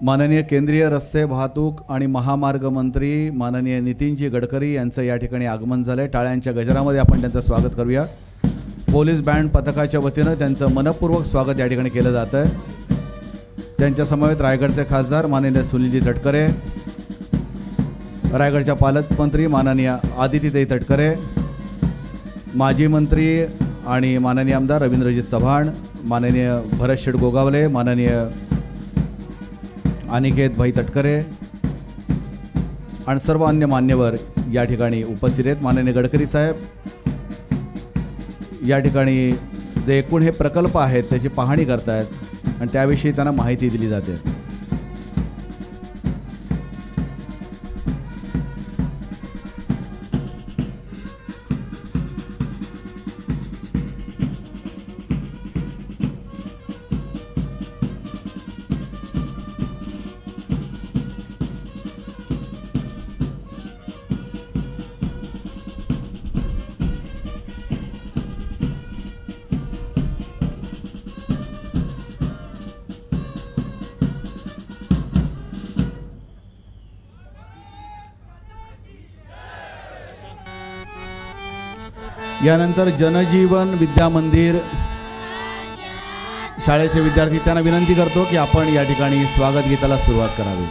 माननीय केंद्रीय रस्ते वाहतूक आणि महामार्ग मंत्री माननीय नितीनजी गडकरी यांचं या ठिकाणी आगमन झालं आहे। टाळ्यांच्या गजरामध्ये आपण त्यांचं स्वागत करूया। पोलीस बँड पथकाच्या वतीनं त्यांचं मनपूर्वक स्वागत या ठिकाणी केलं जातं आहे। त्यांच्या समवेत रायगडचे खासदार माननीय सुनीलजी तटकरे, रायगडच्या पालकमंत्री माननीय आदितीताई तटकरे, माजी मंत्री आणि माननीय आमदार रवींद्रजी चव्हाण, माननीय भरत शेठ गोगावले, माननीय अनिकेत भाई तटकरे आणि सर्व अन्य मान्यवर या ठिकाणी उपस्थित आहेत। माननीय गडकरी साहेब या ठिकाणी जे एकूण हे प्रकल्प आहेत त्याची पाहणी करतायत आणि त्याविषयी त्यांना माहिती दिली जाते। यानंतर जनजीवन विद्या मंदिर शाळेचे विद्यार्थी त्यांना विनंती करतो की आपण या ठिकाणी स्वागत गीताला सुरुवात करावी।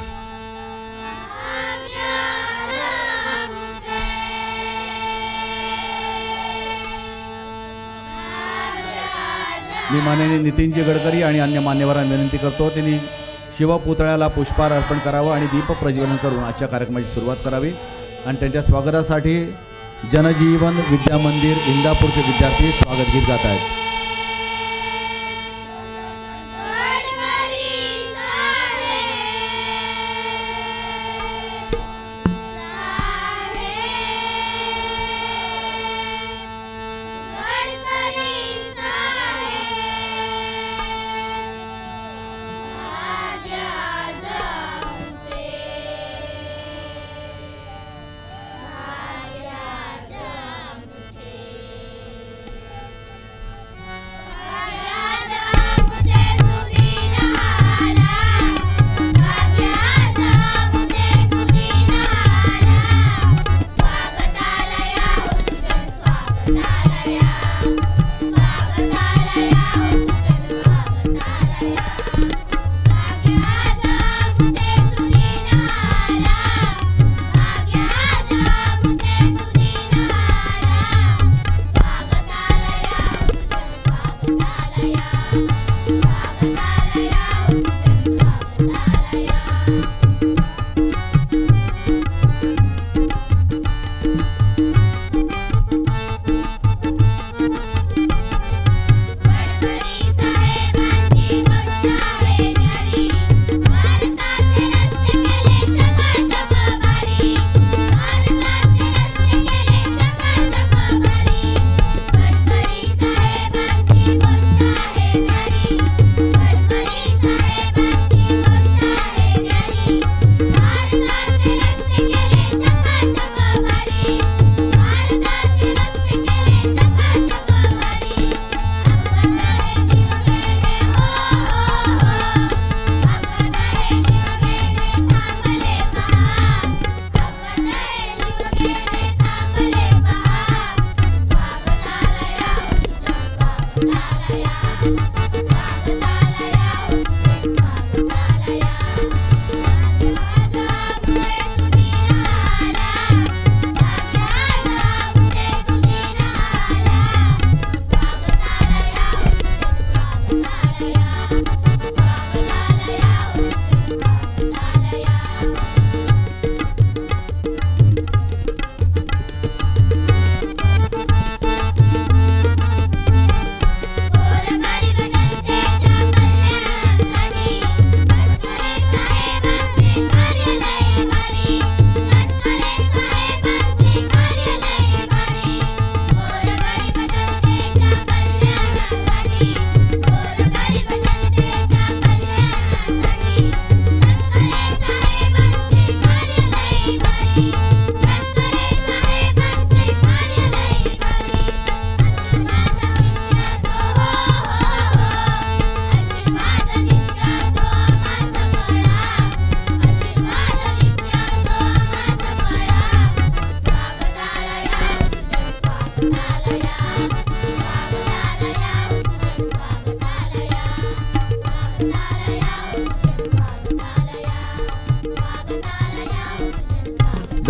मी माननीय नितीनजी गडकरी आणि अन्य मान्यवरांना विनंती करतो त्यांनी शिवपुतळ्याला पुष्पहार अर्पण करावं आणि दीप प्रज्वलन करून आजच्या कार्यक्रमाची सुरुवात करावी। आणि त्यांच्या स्वागतासाठी जनजीवन विद्या मंदिर इंदापूरचे विद्यार्थी स्वागत गीत गात आहेत।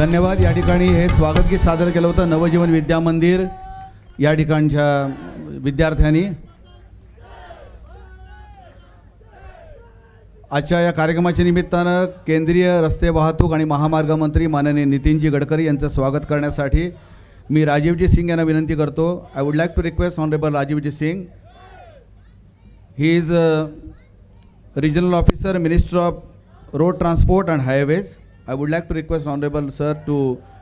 धन्यवाद. या ठिकाणी हे स्वागत गीत सादर केलं होतं नवजीवन विद्या मंदिर या ठिकाणच्या विद्यार्थ्यांनी. आजच्या या कार्यक्रमाच्या निमित्तानं केंद्रीय रस्ते वाहतूक आणि महामार्ग मंत्री माननीय नितीनजी गडकरी यांचं स्वागत करण्यासाठी मी राजीवजी सिंग यांना विनंती करतो. I would like to request honourable Rajivji Singh. He is regional officer minister of road transport and highways. I would like to request Honorable Sir to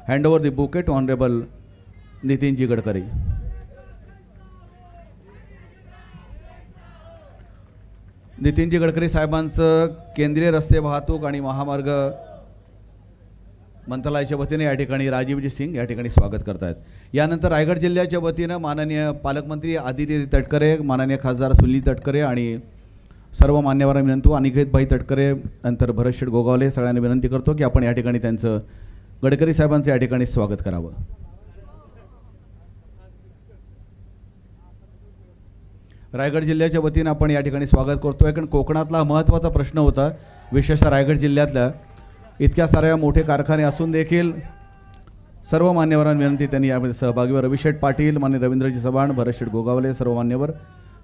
hand over the bouquet to Honorable Nitinji Gadkari. Nitinji Gadkari साहेबांचं केंद्रीय रस्ते वाहतूक आणि महामार्ग मंत्रालयाच्या वतीने या ठिकाणी राजीवजी सिंग या ठिकाणी स्वागत करतात. यानंतर रायगड जिल्ह्याच्या वतीनं माननीय पालकमंत्री आदिती तटकरे, माननीय खासदार सुनील तटकरे आणि सर्व मान्यवरांना विनंती, अनिकेतभाई तटकरे, नंतर भरतशेठ गोगावले, सगळ्यांना विनंती करतो की आपण या ठिकाणी त्यांचं गडकरी साहेबांचं या ठिकाणी स्वागत करावं. रायगड जिल्ह्याच्या वतीनं आपण या ठिकाणी स्वागत करतोय. कारण कोकणातला महत्त्वाचा प्रश्न होता, विशेषतः रायगड जिल्ह्यातल्या इतक्या साऱ्या मोठे कारखाने असून देखील सर्व मान्यवरांना विनंती, त्यांनी यामध्ये सहभागी व्हावे. रविशेठ पाटील, माननीय रवींद्रजी चव्हाण, भरतशेठ गोगावले, सर्व मान्यवर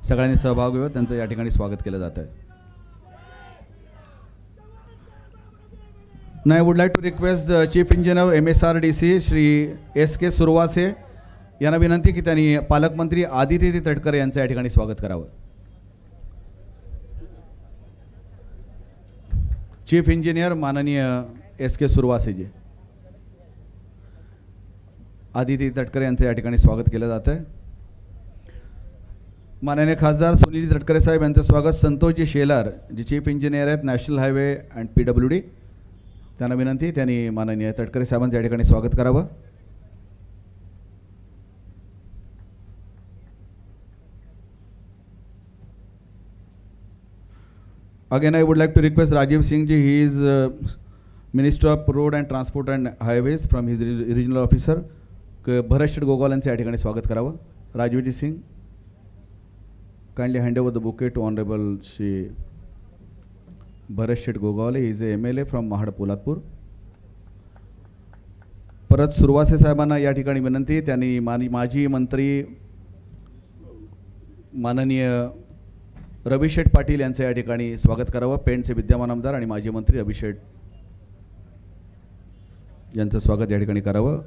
सगळ्यांनी सहभागी व्हावं, त्यांचं या ठिकाणी स्वागत केलं जात आहे. I would like to request chief engineer MSRDC Shri SK Surwase यांना विनंती की त्यांनी पालकमंत्री आदिती तटकरे यांचं या ठिकाणी स्वागत करावं. चीफ इंजिनियर माननीय SK सुरवासेजी, आदिती तटकरे यांचं या ठिकाणी स्वागत केलं जात आहे. माननीय खासदार सुनील तटकरे साहेब यांचं स्वागत. संतोषजी शेलार जे चीफ इंजिनियर आहेत नॅशनल हायवे अँड PWD, त्यांना विनंती त्यांनी माननीय तटकरे साहेबांचं या ठिकाणी स्वागत करावं. Again I would like to request Rajiv Singh ji, he is minister of road and transport and highways from his regional officer. Bharatsheth Gogawale यांचं या ठिकाणी स्वागत करावं. Rajivji Singh, kindly hand over the bouquet to Honorable Shri Bharat Gogawale. He is a MLA from Mahad Polatpur. परत सुरवासे साहेबांना या ठिकाणी विनंती, त्यांनी माजी मंत्री माननीय रविशेठ पाटील यांचं या ठिकाणी स्वागत करावं. पेणचे विद्यमान आमदार आणि माजी मंत्री रविशेठ यांचं स्वागत या ठिकाणी करावं.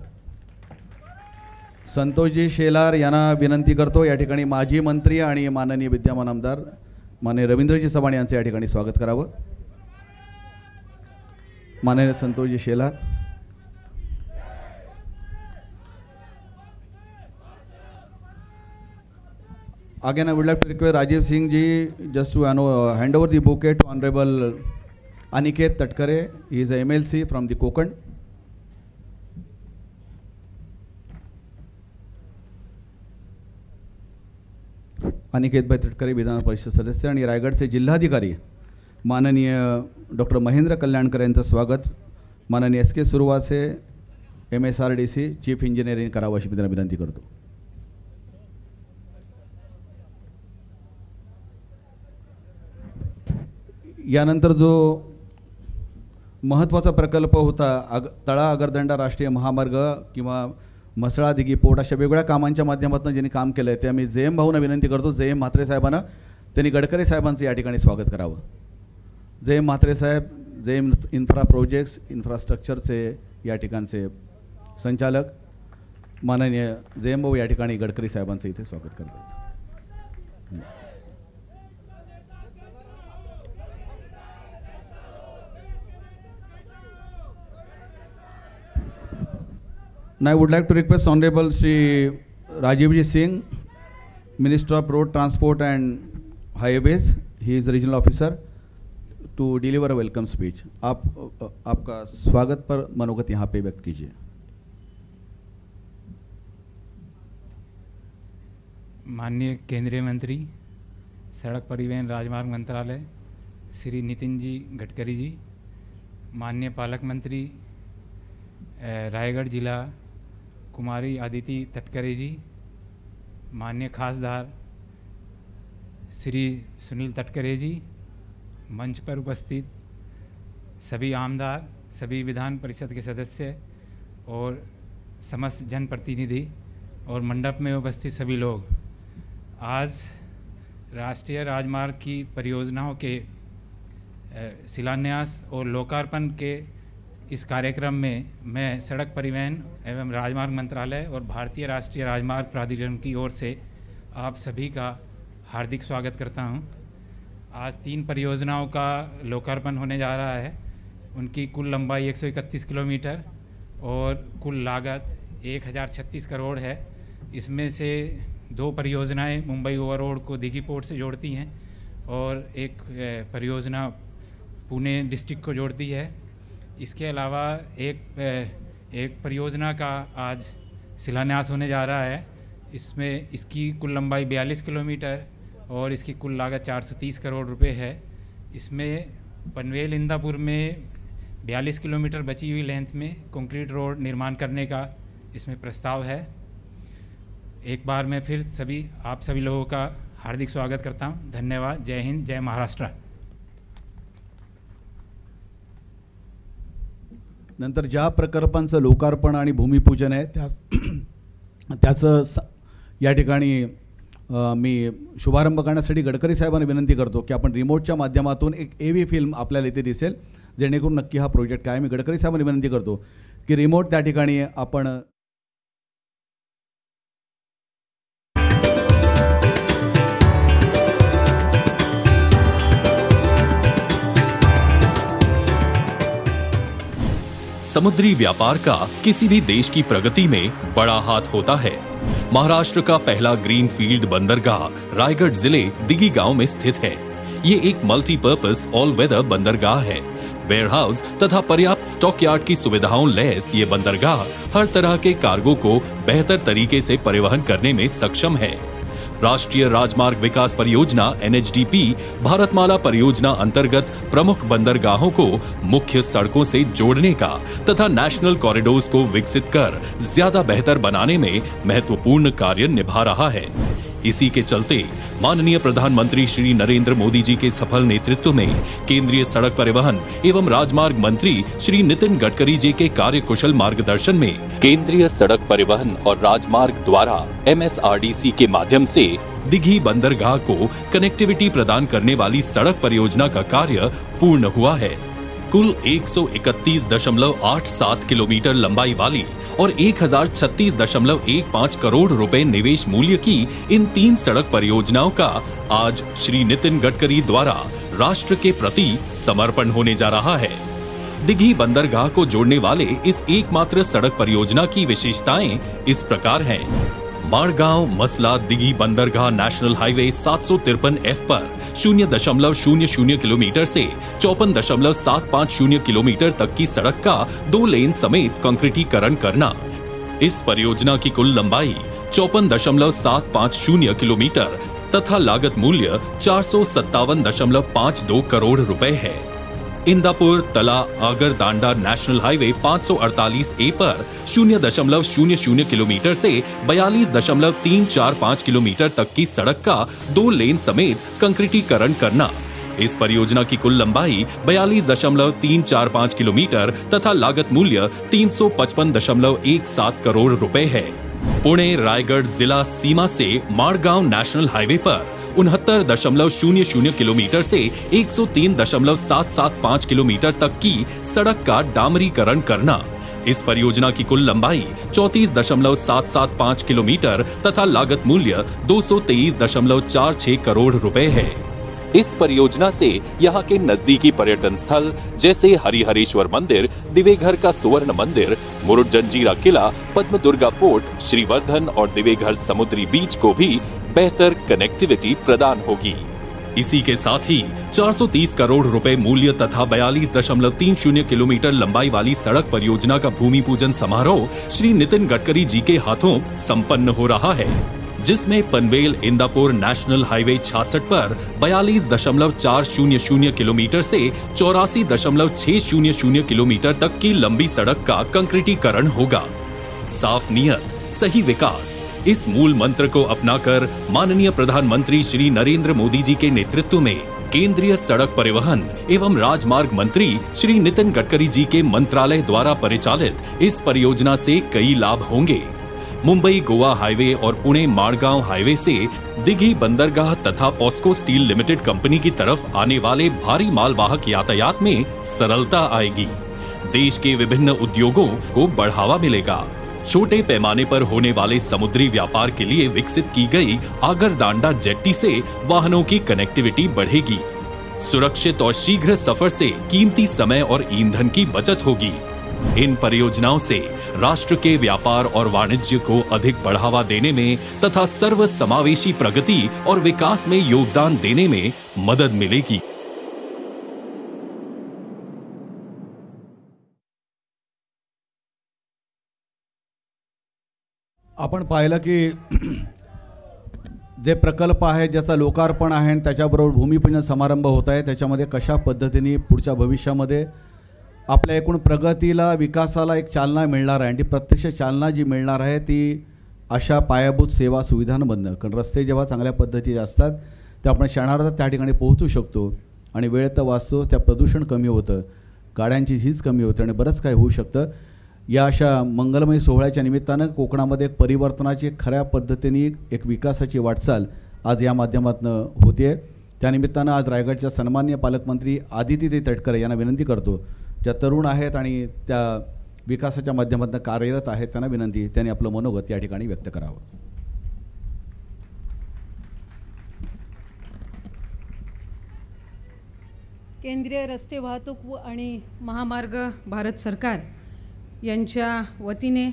संतोषजी शेलार यांना विनंती करतो, या ठिकाणी माजी मंत्री आणि माननीय विद्यमान आमदार माननीय रवींद्रजी चव्हाण यांचं या ठिकाणी स्वागत करावं. माननीय Santoshji Shelar. Again, I would like to request Rajiv Singh ji just to hand over the bouquet to Honorable Aniket Tatkare. He is a MLC from the Konkan. अनिकेतभाई Tatkare Vidhan Parishad सदस्य आणि रायगडचे जिल्हाधिकारी माननीय डॉक्टर महेंद्र कल्याणकर यांचं स्वागत माननीय SK सुरवासे MSRDC चीफ इंजिनिअरिंग करावं अशी मी त्यांना विनंती करतो. यानंतर जो महत्त्वाचा प्रकल्प होता तळा आगरदंडा राष्ट्रीय महामार्ग किंवा म्हसळा दिघी पोर्ट अशा वेगवेगळ्या कामांच्या माध्यमातून ज्यांनी काम केलं आहे ते आम्ही JM भाऊंना विनंती करतो. JM म्हात्रे साहेबांना त्यांनी गडकरी साहेबांचं या ठिकाणी स्वागत करावं. JM म्हात्रे साहेब JM इन्फ्रा प्रोजेक्ट्स इन्फ्रास्ट्रक्चरचे या ठिकाणचे संचालक माननीय JM भाऊ या ठिकाणी गडकरी साहेबांचं इथे स्वागत करतात. Now I would like to request Honorable Shri Rajivji Singh, Minister of Road Transport and Highways, he is regional officer, to deliver a welcome speech. आपका स्वागत पर मनोगत यहाँ पे व्यक्त कीजिए. माननीय केंद्रीय मंत्री सड़क परिवहन राजमार्ग मंत्रालय श्री नितिन जी गडकरी जी, माननीय पालक मंत्री रायगढ़ जिला कुमारी आदिति तटकरे जी, माननीय खासदार श्री सुनील तटकरे जी, मंच पर उपस्थित सभी आमदार, सभी विधान परिषद के सदस्य, और समस्त जनप्रतिनिधि और मंडप में उपस्थित सभी लोग, आज राष्ट्रीय राजमार्ग की परियोजनाओं के शिलान्यास और लोकार्पण के इस कार्यक्रम में मैं सड़क परिवहन एवं राजमार्ग मंत्रालय और भारतीय राष्ट्रीय राजमार्ग प्राधिकरण की ओर से आप सभी का हार्दिक स्वागत करता हूं। आज 3 परियोजनाओं का लोकार्पण होने जा रहा है। उनकी कुल लंबाई 131 किलोमीटर और कुल लागत 1036 करोड़ है। इसमें से 2 परियोजनाएं मुंबई ओवररोड को दिघी पोर्ट से जोड़ती हैं और एक परियोजना पुणे डिस्ट्रिक्ट को जोड़ती है। इसके अलावा एक परियोजना का आज शिलान्यास होने जा रहा है। इसमें इसकी कुल लंबाई 42 किलोमीटर और इसकी कुल लागत 430 करोड़ रुपए है। इसमें पनवेल इंदापुर में 42 किलोमीटर बची हुई लेंथ में कंक्रीट रोड निर्माण करने का इसमें प्रस्ताव है। एक बार मैं फिर आप सभी लोगों का हार्दिक स्वागत करता हूं। धन्यवाद। जय हिंद, जय महाराष्ट्र। नंतर ज्या प्रकल्पांचं लोकार्पण आणि भूमिपूजन आहे त्याचं या ठिकाणी मी शुभारंभ करण्यासाठी गडकरी साहेबांना विनंती करतो की आपण रिमोटच्या माध्यमातून एक AV फिल्म आपल्याला इथे दिसेल, जेणेकरून नक्की हा प्रोजेक्ट काय। मी गडकरी साहेबांना विनंती करतो की रिमोट त्या ठिकाणी आपण समुद्री व्यापार का किसी भी देश की प्रगति में बड़ा हाथ होता है। महाराष्ट्र का पहला ग्रीनफील्ड बंदरगाह रायगढ़ जिले दिघी गांव में स्थित है। ये एक मल्टीपर्पज ऑल वेदर बंदरगाह है। वेयरहाउस तथा पर्याप्त स्टॉक यार्ड की सुविधाओं लैस ये बंदरगाह हर तरह के कार्गो को बेहतर तरीके से परिवहन करने में सक्षम है। राष्ट्रीय राजमार्ग विकास परियोजना NHDP भारतमाला परियोजना अंतर्गत प्रमुख बंदरगाहों को मुख्य सड़कों से जोड़ने का तथा नेशनल कॉरिडोर्स को विकसित कर ज्यादा बेहतर बनाने में महत्वपूर्ण कार्य निभा रहा है। इसी के चलते माननीय प्रधानमंत्री श्री नरेंद्र मोदी जी के सफल नेतृत्व में केंद्रीय सड़क परिवहन एवं राजमार्ग मंत्री श्री नितिन गडकरी जी के कार्यकुशल मार्गदर्शन में केंद्रीय सड़क परिवहन और राजमार्ग द्वारा MSRDC के माध्यम से दिघी बंदरगाह को कनेक्टिविटी प्रदान करने वाली सड़क परियोजना का कार्य पूर्ण हुआ है। कुल 131.87 किलोमीटर लंबाई वाली और 1036.15 करोड़ रुपए निवेश मूल्य की इन 3 सड़क परियोजनाओं का आज श्री नितिन गडकरी द्वारा राष्ट्र के प्रति समर्पण होने जा रहा है। दिघी बंदरगाह को जोड़ने वाले इस एकमात्र सड़क परियोजना की विशेषताएं इस प्रकार हैं। मारगांव मसला दिघी बंदरगाह नेशनल हाईवे 753F पर 0.00 किलोमीटर से 54.750 किलोमीटर तक की सड़क का 2 लेन समेत कंक्रीटीकरण करना। इस परियोजना की कुल लंबाई 54.750 किलोमीटर तथा लागत मूल्य 457.52 करोड़ रुपए है। इंदापुर तला आगरदांडा नेशनल हाईवे 548A पर 0.00 किलोमीटर से 42.345 किलोमीटर तक की सड़क का 2 लेन समेत कंक्रीटीकरण करना। इस परियोजना की कुल लंबाई 42.345 किलोमीटर तथा लागत मूल्य 355.17 करोड़ रुपए है। पुणे रायगढ़ जिला सीमा से मारगांव नेशनल हाईवे पर 69.00 किलोमीटर से 103.775 किलोमीटर तक की सड़क का डामरीकरण करना। इस परियोजना की कुल लंबाई 34.775 किलोमीटर तथा लागत मूल्य 223.46 करोड़ रुपए है। इस परियोजना से यहाँ के नजदीकी पर्यटन स्थल जैसे हरिहरेश्वर मंदिर, दिवेघर का सुवर्ण मंदिर, मुरुड जंजीरा किला, पद्मदुर्गा फोर्ट, श्रीवर्धन और दिवेघर समुद्री बीच को भी बेहतर कनेक्टिविटी प्रदान होगी। इसी के साथ ही 430 करोड़ रुपए मूल्य तथा 42.30 किलोमीटर लंबाई वाली सड़क परियोजना का भूमि पूजन समारोह श्री नितिन गडकरी जी के हाथों संपन्न हो रहा है, जिसमें पनवेल इंदापुर नेशनल हाईवे 66 पर 42.400 किलोमीटर से 84.600 किलोमीटर तक की लंबी सड़क का कंक्रीटीकरण होगा। साफ नियत, सही विकास, इस मूल मंत्र को अपनाकर माननीय प्रधानमंत्री श्री नरेंद्र मोदी जी के नेतृत्व में केंद्रीय सड़क परिवहन एवं राजमार्ग मंत्री श्री नितिन गडकरी जी के मंत्रालय द्वारा परिचालित इस परियोजना से कई लाभ होंगे। मुंबई गोवा हाईवे और पुणे माड़गांव हाईवे से दिघी बंदरगाह तथा पॉस्को स्टील लिमिटेड कंपनी की तरफ आने वाले भारी मालवाहक यातायात में सरलता आएगी। देश के विभिन्न उद्योगों को बढ़ावा मिलेगा। छोटे पैमाने पर होने वाले समुद्री व्यापार के लिए विकसित की गई आगरदांडा जेट्टी से वाहनों की कनेक्टिविटी बढ़ेगी। सुरक्षित और शीघ्र सफर से कीमती समय और ईंधन की बचत होगी। इन परियोजनाओं से राष्ट्र के व्यापार और वाणिज्य को अधिक बढ़ावा देने में तथा सर्वसमावेशी प्रगति और विकास में योगदान देने में मदद मिलेगी। आपण पाहिलं की जे प्रकल्प आहेत ज्याचा लोकार्पण आहे आणि त्याच्याबरोबर भूमिपूजन समारंभ होत आहे त्याच्यामध्ये कशा पद्धतीने पुढच्या भविष्यामध्ये आपल्या एकूण प्रगतीला विकासाला एक चालना मिळणार आहे आणि ती प्रत्यक्ष चालना जी मिळणार आहे ती अशा पायाभूत सेवा सुविधांमधनं, कारण रस्ते जेव्हा चांगल्या पद्धतीचे असतात ते आपण क्षणार्धात त्या ठिकाणी पोहोचू शकतो आणि वेळ तर वाचतो, त्या प्रदूषण कमी होतं, गाड्यांची झीज कमी होते आणि बरंच काही होऊ शकतं। या अशा मंगलमय सोहळ्याच्या निमित्तानं कोकणामध्ये एक परिवर्तनाची खऱ्या पद्धतीने एक विकासाची वाटचाल आज या माध्यमातून होते। त्यानिमित्तानं आज रायगडच्या सन्माननीय पालकमंत्री आदिती तटकरे यांना विनंती करतो, ज्या तरुण आहेत आणि त्या विकासाच्या माध्यमातून कार्यरत आहेत त्यांना विनंती त्यांनी आपलं मनोगत या ठिकाणी व्यक्त करावं। केंद्रीय रस्ते वाहतूक आणि महामार्ग भारत सरकार यांच्या वतीने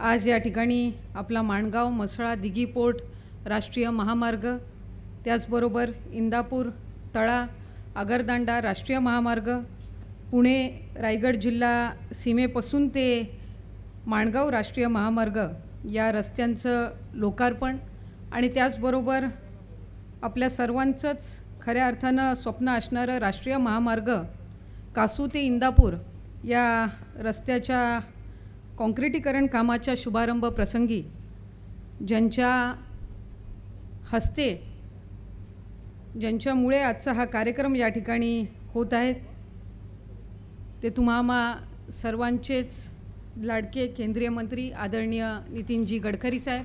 आज या ठिकाणी आपला माणगाव म्हसळा दिघी पोर्ट राष्ट्रीय महामार्ग, त्याचबरोबर इंदापूर तळा आगरदांडा राष्ट्रीय महामार्ग, पुणे रायगड जिल्हा सीमेपासून ते माणगाव राष्ट्रीय महामार्ग या रस्त्यांचं लोकार्पण आणि त्याचबरोबर आपल्या सर्वांचंच खऱ्या अर्थानं स्वप्न असणारं राष्ट्रीय महामार्ग कासू ते इंदापूर या रस्त्याच्या काँक्रिटीकरण कामाच्या शुभारंभ प्रसंगी ज्यांच्या हस्ते ज्यांच्यामुळे आजचा हा कार्यक्रम या ठिकाणी होत आहे ते तुम्हा सर्वांचेच लाडके केंद्रीय मंत्री आदरणीय नितीनजी गडकरी साहेब,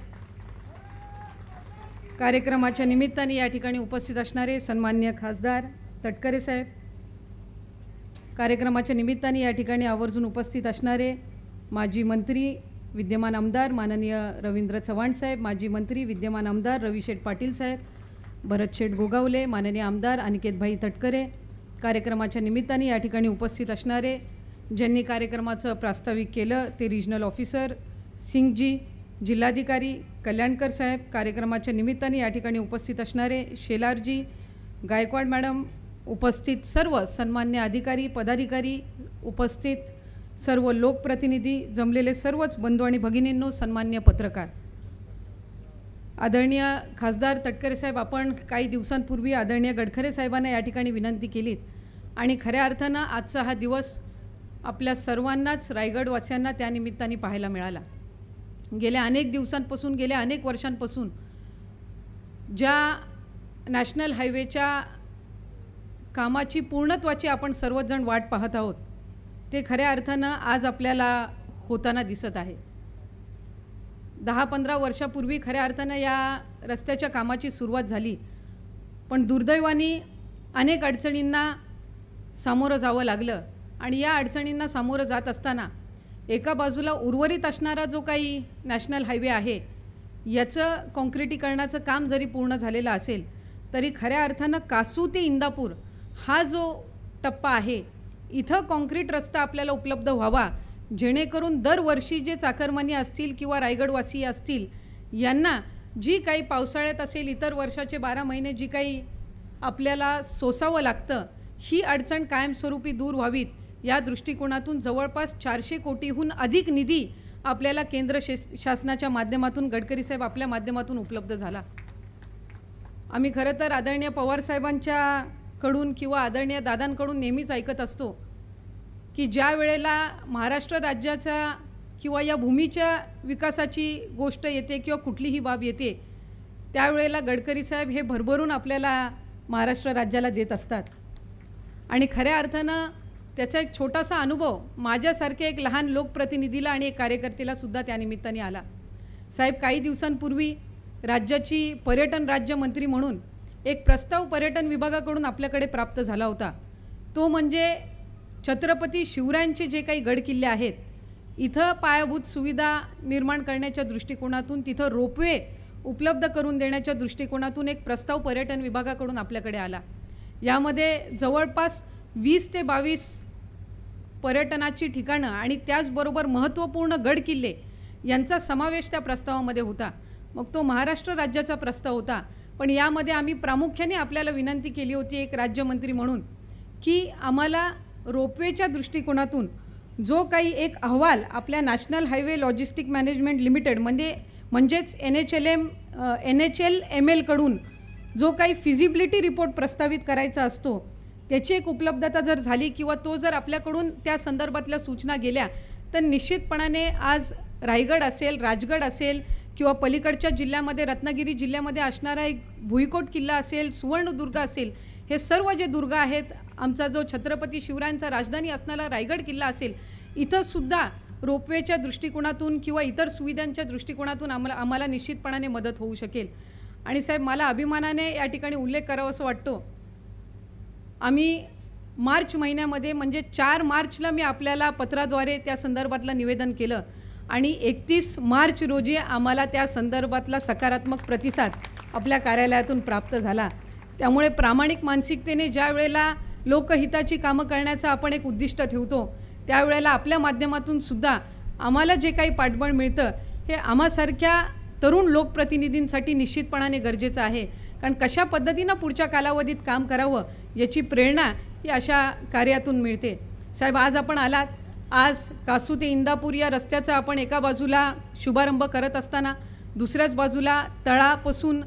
कार्यक्रमाच्या निमित्ताने या ठिकाणी उपस्थित असणारे सन्माननीय खासदार तटकरे साहेब, कार्यक्रमाच्या निमित्ताने या ठिकाणी आवर्जून उपस्थित असणारे माजी मंत्री विद्यमान आमदार माननीय रवींद्र चव्हाण साहेब, माजी मंत्री विद्यमान आमदार रविशेठ पाटील साहेब, भरतशेठ गोगावले, माननीय आमदार अनिकेतभाई तटकरे, कार्यक्रमाच्या निमित्ताने या ठिकाणी उपस्थित असणारे ज्यांनी कार्यक्रमाचं प्रास्ताविक केलं ते रिजनल ऑफिसर सिंगजी, जिल्हाधिकारी कल्याणकर साहेब, कार्यक्रमाच्या निमित्ताने या ठिकाणी उपस्थित असणारे शेलारजी, गायकवाड मॅडम, उपस्थित सर्व सन्मान्य अधिकारी पदाधिकारी, उपस्थित सर्व लोकप्रतिनिधी, जमलेले सर्वच बंधू आणि भगिनींनो, सन्मान्य पत्रकार, आदरणीय खासदार तटकरे साहेब, आपण काही दिवसांपूर्वी आदरणीय गडकरी साहेबांना या ठिकाणी विनंती केलीत आणि खऱ्या अर्थानं आजचा हा दिवस आपल्या सर्वांनाच रायगडवासियांना त्या निमित्ताने पाहायला मिळाला। गेल्या अनेक दिवसांपासून गेल्या अनेक वर्षांपासून ज्या नॅशनल हायवेच्या कामाची पूर्णत्वाची आपण सर्वजण वाट पाहत आहोत ते खऱ्या अर्थानं आज आपल्याला होताना दिसत आहे। 10-15 वर्षापूर्वी खऱ्या अर्थानं या रस्त्याच्या कामाची सुरुवात झाली, पण दुर्दैवाने अनेक अडचणींना सामोरं जावं लागलं आणि या अडचणींना सामोरं जात असताना एका बाजूला उर्वरित असणारा जो काही नॅशनल हायवे आहे याचं काँक्रिटीकरणाचं काम जरी पूर्ण झालेलं असेल तरी खऱ्या अर्थानं कासू ते इंदापूर हा जो टप्पा आहे इथं काँक्रीट रस्ता आपल्याला उपलब्ध व्हावा, जेणेकरून दरवर्षी जे चाकरमानी असतील किंवा रायगडवासी असतील यांना जी काही पावसाळ्यात असेल इतर वर्षाचे 12 महिने जी काही आपल्याला सोसावं लागतं ही अडचण कायमस्वरूपी दूर व्हावीत या दृष्टिकोनातून जवळपास 400 कोटीहून अधिक निधी आपल्याला केंद्र शासनाच्या माध्यमातून गडकरी साहेब आपल्या माध्यमातून उपलब्ध झाला। आम्ही खरं तर आदरणीय पवार साहेबांच्या कडून किंवा आदरणीय दादांकडून नेहमीच ऐकत असतो की ज्या वेळेला महाराष्ट्र राज्याचा किंवा या भूमीच्या विकासाची गोष्ट येते किंवा कुठलीही बाब येते त्यावेळेला गडकरी साहेब हे भरभरून आपल्याला महाराष्ट्र राज्याला देत असतात आणि खऱ्या अर्थानं त्याचा एक छोटासा अनुभव माझ्यासारखे एक लहान लोकप्रतिनिधीला आणि एक कार्यकर्त्याला सुद्धा त्यानिमित्ताने आला। साहेब, काही दिवसांपूर्वी राज्याची पर्यटन राज्यमंत्री म्हणून एक प्रस्ताव पर्यटन विभागाकडून आपल्याकडे प्राप्त झाला होता। तो म्हणजे छत्रपती शिवरायांचे जे काही गडकिल्ले आहेत, इथं पायाभूत सुविधा निर्माण करण्याच्या दृष्टिकोनातून तिथं रोपवे उपलब्ध करून देण्याच्या दृष्टिकोनातून एक प्रस्ताव पर्यटन विभागाकडून आपल्याकडे आला। यामध्ये जवळपास 20 ते 22 पर्यटनाची ठिकाणं आणि त्याचबरोबर महत्त्वपूर्ण गडकिल्ले यांचा समावेश त्या प्रस्तावामध्ये होता। मग तो महाराष्ट्र राज्याचा प्रस्ताव होता, पण यामध्ये आम्ही प्रामुख्याने आपल्याला विनंती केली होती एक राज्यमंत्री म्हणून की आम्हाला रोपवेच्या दृष्टिकोनातून जो काही एक अहवाल आपल्या national highway logistic management limited म्हणजेच NHLML कडून जो काही फिजिबिलिटी रिपोर्ट प्रस्तावित करायचा असतो त्याची एक उपलब्धता जर झाली किंवा तो जर आपल्याकडून त्या संदर्भातल्या सूचना गेल्या तर निश्चितपणाने आज रायगड असेल, राजगड असेल किंवा पलीकडच्या जिल्ह्यामध्ये रत्नागिरी जिल्ह्यामध्ये असणारा एक भुईकोट किल्ला असेल, सुवर्णदुर्ग असेल, हे सर्व जे दुर्ग आहेत, आमचा जो छत्रपती शिवरायांचा राजधानी असणारा रायगड किल्ला असेल, इथं सुद्धा रोपवेच्या दृष्टिकोनातून किंवा इतर सुविधांच्या दृष्टिकोनातून आम्हाला निश्चितपणाने मदत होऊ शकेल। आणि साहेब, मला अभिमानाने या ठिकाणी उल्लेख करावा असं वाटतो, आम्ही मार्च महिन्यामध्ये म्हणजे 4 मार्चला मी आपल्याला पत्राद्वारे त्या संदर्भातलं निवेदन केलं आणि 31 मार्च रोजी आम्हाला त्या संदर्भातला सकारात्मक प्रतिसाद आपल्या कार्यालयातून प्राप्त झाला। त्यामुळे प्रामाणिक मानसिकतेने ज्या वेळेला लोकहिताची कामं करण्याचं आपण एक उद्दिष्ट ठेवतो त्यावेळेला आपल्या माध्यमातून सुद्धा आम्हाला जे काही पाठबळ मिळतं हे आम्हासारख्या तरुण लोकप्रतिनिधींसाठी निश्चितपणाने गरजेचं आहे, कारण कशा पद्धतीनं पुढच्या कालावधीत काम करावं याची प्रेरणा ही अशा कार्यातून मिळते। साहेब, आज आपण आलात, आज कासू ते इंदापूर या रस्त्याचा आपण एका बाजूला शुभारंभ करत असताना दुसऱ्याच बाजूला तळापासून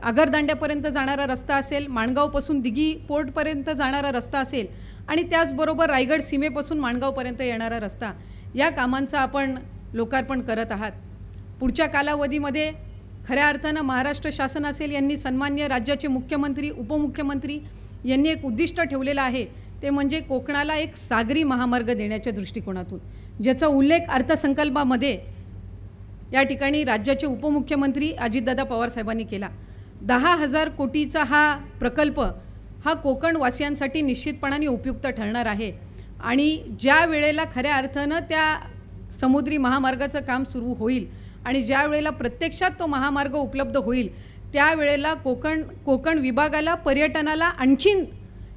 आगरदांड्यापर्यंत जाणारा रस्ता असेल, माणगावपासून दिघी पोर्टपर्यंत जाणारा रस्ता असेल आणि त्याचबरोबर रायगड सीमेपासून माणगावपर्यंत येणारा रस्ता, या कामांचं आपण लोकार्पण करत आहात। पुढच्या कालावधीमध्ये खऱ्या अर्थानं महाराष्ट्र शासन असेल, यांनी सन्मान्य राज्याचे मुख्यमंत्री, उपमुख्यमंत्री यांनी एक उद्दिष्ट ठेवलेलं आहे, ते म्हणजे कोकणाला एक सागरी महामार्ग देण्याच्या दृष्टिकोनातून, ज्याचा उल्लेख अर्थसंकल्पामध्ये या ठिकाणी राज्याचे उपमुख्यमंत्री अजितदादा पवार साहेबांनी केला। 10,000 कोटीचा हा प्रकल्प हा कोकणवासियांसाठी निश्चितपणाने उपयुक्त ठरणार आहे आणि ज्या वेळेला खऱ्या अर्थानं त्या समुद्री महामार्गाचं काम सुरू होईल आणि ज्या वेळेला प्रत्यक्षात तो महामार्ग उपलब्ध होईल त्यावेळेला कोकण विभागाला, पर्यटनाला आणखीन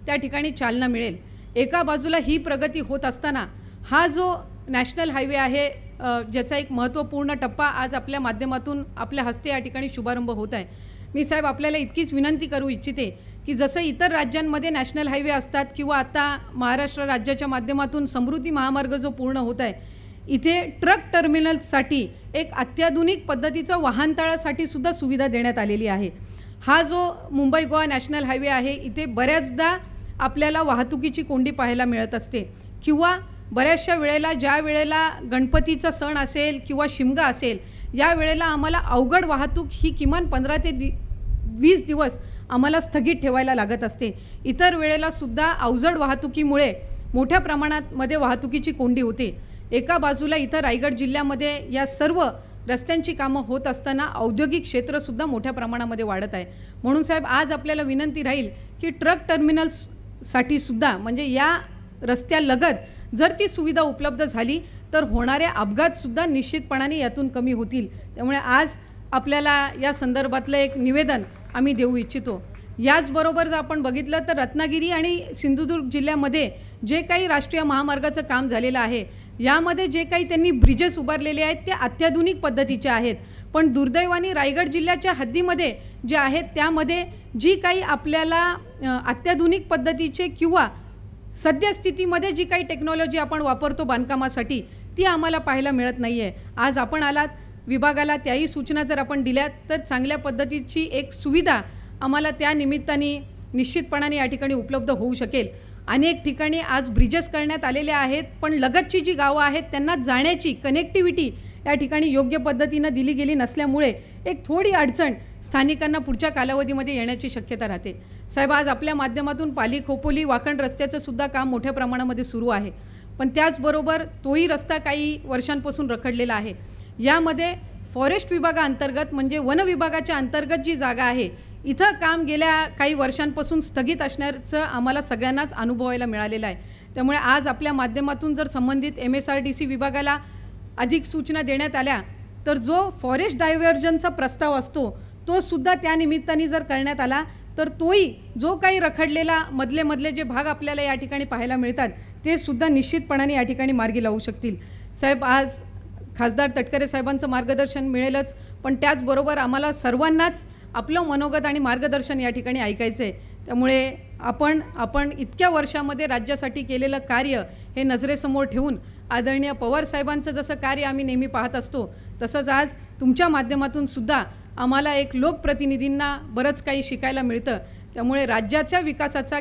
त्या ठिकाणी चालना मिळेल। एका बाजूला ही प्रगती होत असताना हा जो नॅशनल हायवे आहे ज्याचा एक महत्त्वपूर्ण टप्पा आज आपल्या माध्यमातून आपल्या हस्ते या ठिकाणी शुभारंभ होत आहे। मी साहेब आपल्याला इतकीच विनंती करू इच्छिते की जसं इतर राज्यांमध्ये नॅशनल हायवे असतात किंवा आता महाराष्ट्र राज्याच्या माध्यमातून समृद्धी महामार्ग जो पूर्ण होत आहे, इथे ट्रक टर्मिनल्ससाठी एक अत्याधुनिक पद्धतीचं वाहनतळासाठी सुद्धा सुविधा देण्यात आलेली आहे। हा जो मुंबई गोवा नॅशनल हायवे आहे, इथे बऱ्याचदा आपल्याला वाहतुकीची कोंडी पाहायला मिळत असते किंवा बऱ्याचशा वेळेला ज्या वेळेला गणपतीचा सण असेल किंवा शिमगा असेल, या वेळेला आम्हाला अवघड वाहतूक ही किमान 15 ते 20 दिवस आम्हाला स्थगित ठेवायला लागत असते। इतर वेळेला सुद्धा अवजड वाहतुकीमुळे मोठ्या प्रमाणामध्ये वाहतुकीची कोंडी होते। एका बाजूला इथं रायगड जिल्ह्यामध्ये या सर्व रस्त्यांची कामं होत असताना औद्योगिक क्षेत्रसुद्धा मोठ्या प्रमाणामध्ये वाढत आहे। म्हणून साहेब आज आपल्याला विनंती राहील की ट्रक टर्मिनल्ससाठी सुद्धा म्हणजे या रस्त्यालगत जर ती सुविधा उपलब्ध झाली तर होणारे अपघातसुद्धा निश्चितपणाने यातून कमी होतील। त्यामुळे आज आपल्याला या संदर्भातलं एक निवेदन आम्ही देऊ इच्छितो। याचबरोबर जर आपण बघितलं तर रत्नागिरी आणि सिंधुदुर्ग जिल्ह्यामध्ये जे काही राष्ट्रीय महामार्गाचं काम झालेलं आहे, यामध्ये जे काही त्यांनी ब्रिजेस उभारलेले आहेत ते अत्याधुनिक पद्धतीचे आहेत, पण दुर्दैवाने रायगड जिल्ह्याच्या हद्दीमध्ये जे आहेत त्यामध्ये जी काही आपल्याला अत्याधुनिक पद्धतीचे किंवा सद्यस्थितीमध्ये जी काही टेक्नॉलॉजी आपण वापरतो बांधकामासाठी ती आम्हाला पाहायला मिळत नाही आहे। आज आपण आलात, विभागाला त्याही सूचना जर आपण दिल्यात तर चांगल्या पद्धतीची एक सुविधा आम्हाला त्या निमित्ताने निश्चितपणाने या ठिकाणी उपलब्ध होऊ शकेल। अनेक ठिकाणी आज ब्रिजेस करण्यात आलेले आहेत, पण लगतची जी गावं आहेत त्यांना जाण्याची कनेक्टिव्हिटी या ठिकाणी योग्य पद्धतीने दिली गेली नसल्यामुळे एक थोडी अडचण स्थानिकांना पुढच्या कालावधीमध्ये येण्याची शक्यता राहते. साहेब, आज आपल्या माध्यमातून पाली खोपोली वाकण रस्त्याचं सुद्धा काम मोठ्या प्रमाणामध्ये सुरू आहे, पण त्याचबरोबर तोही रस्ता काही वर्षांपासून रखडलेला आहे. यामध्ये फॉरेस्ट विभागाअंतर्गत म्हणजे वन विभागाच्या अंतर्गत जी जागा आहे इथं काम गेल्या काही वर्षांपासून स्थगित असण्याचं आम्हाला सगळ्यांनाच अनुभवायला मिळालेलं आहे. त्यामुळे आज आपल्या माध्यमातून जर संबंधित MSRDC विभागाला अधिक सूचना देण्यात आल्या तर जो फॉरेस्ट डायव्हर्जनचा प्रस्ताव असतो तो सुद्धा त्या निमित्ताने जर करण्यात आला तर तोही जो काही रखडलेला मधले जे भाग आपल्याला या ठिकाणी पाहायला मिळतात ते सुद्धा निश्चितपणाने या ठिकाणी मार्गी लावू शकतील. साहेब, आज खासदार तटकरे साहेबांचं मार्गदर्शन मिळेलच, पण त्याचबरोबर आम्हाला सर्वांनाच आपलं मनोगत आणि मार्गदर्शन या ठिकाणी ऐकायचं आहे. त्यामुळे आपण इतक्या वर्षामध्ये राज्यासाठी केलेलं कार्य हे नजरेसमोर ठेवून आदरणीय पवार साहेबांचं जसं कार्य आम्ही नेहमी पाहत असतो तसंच आज तुमच्या माध्यमातून सुद्धा आम्हाला एक लोकप्रतिनिधींना बरंच काही शिकायला मिळतं. त्यामुळे राज्याच्या विकासाचा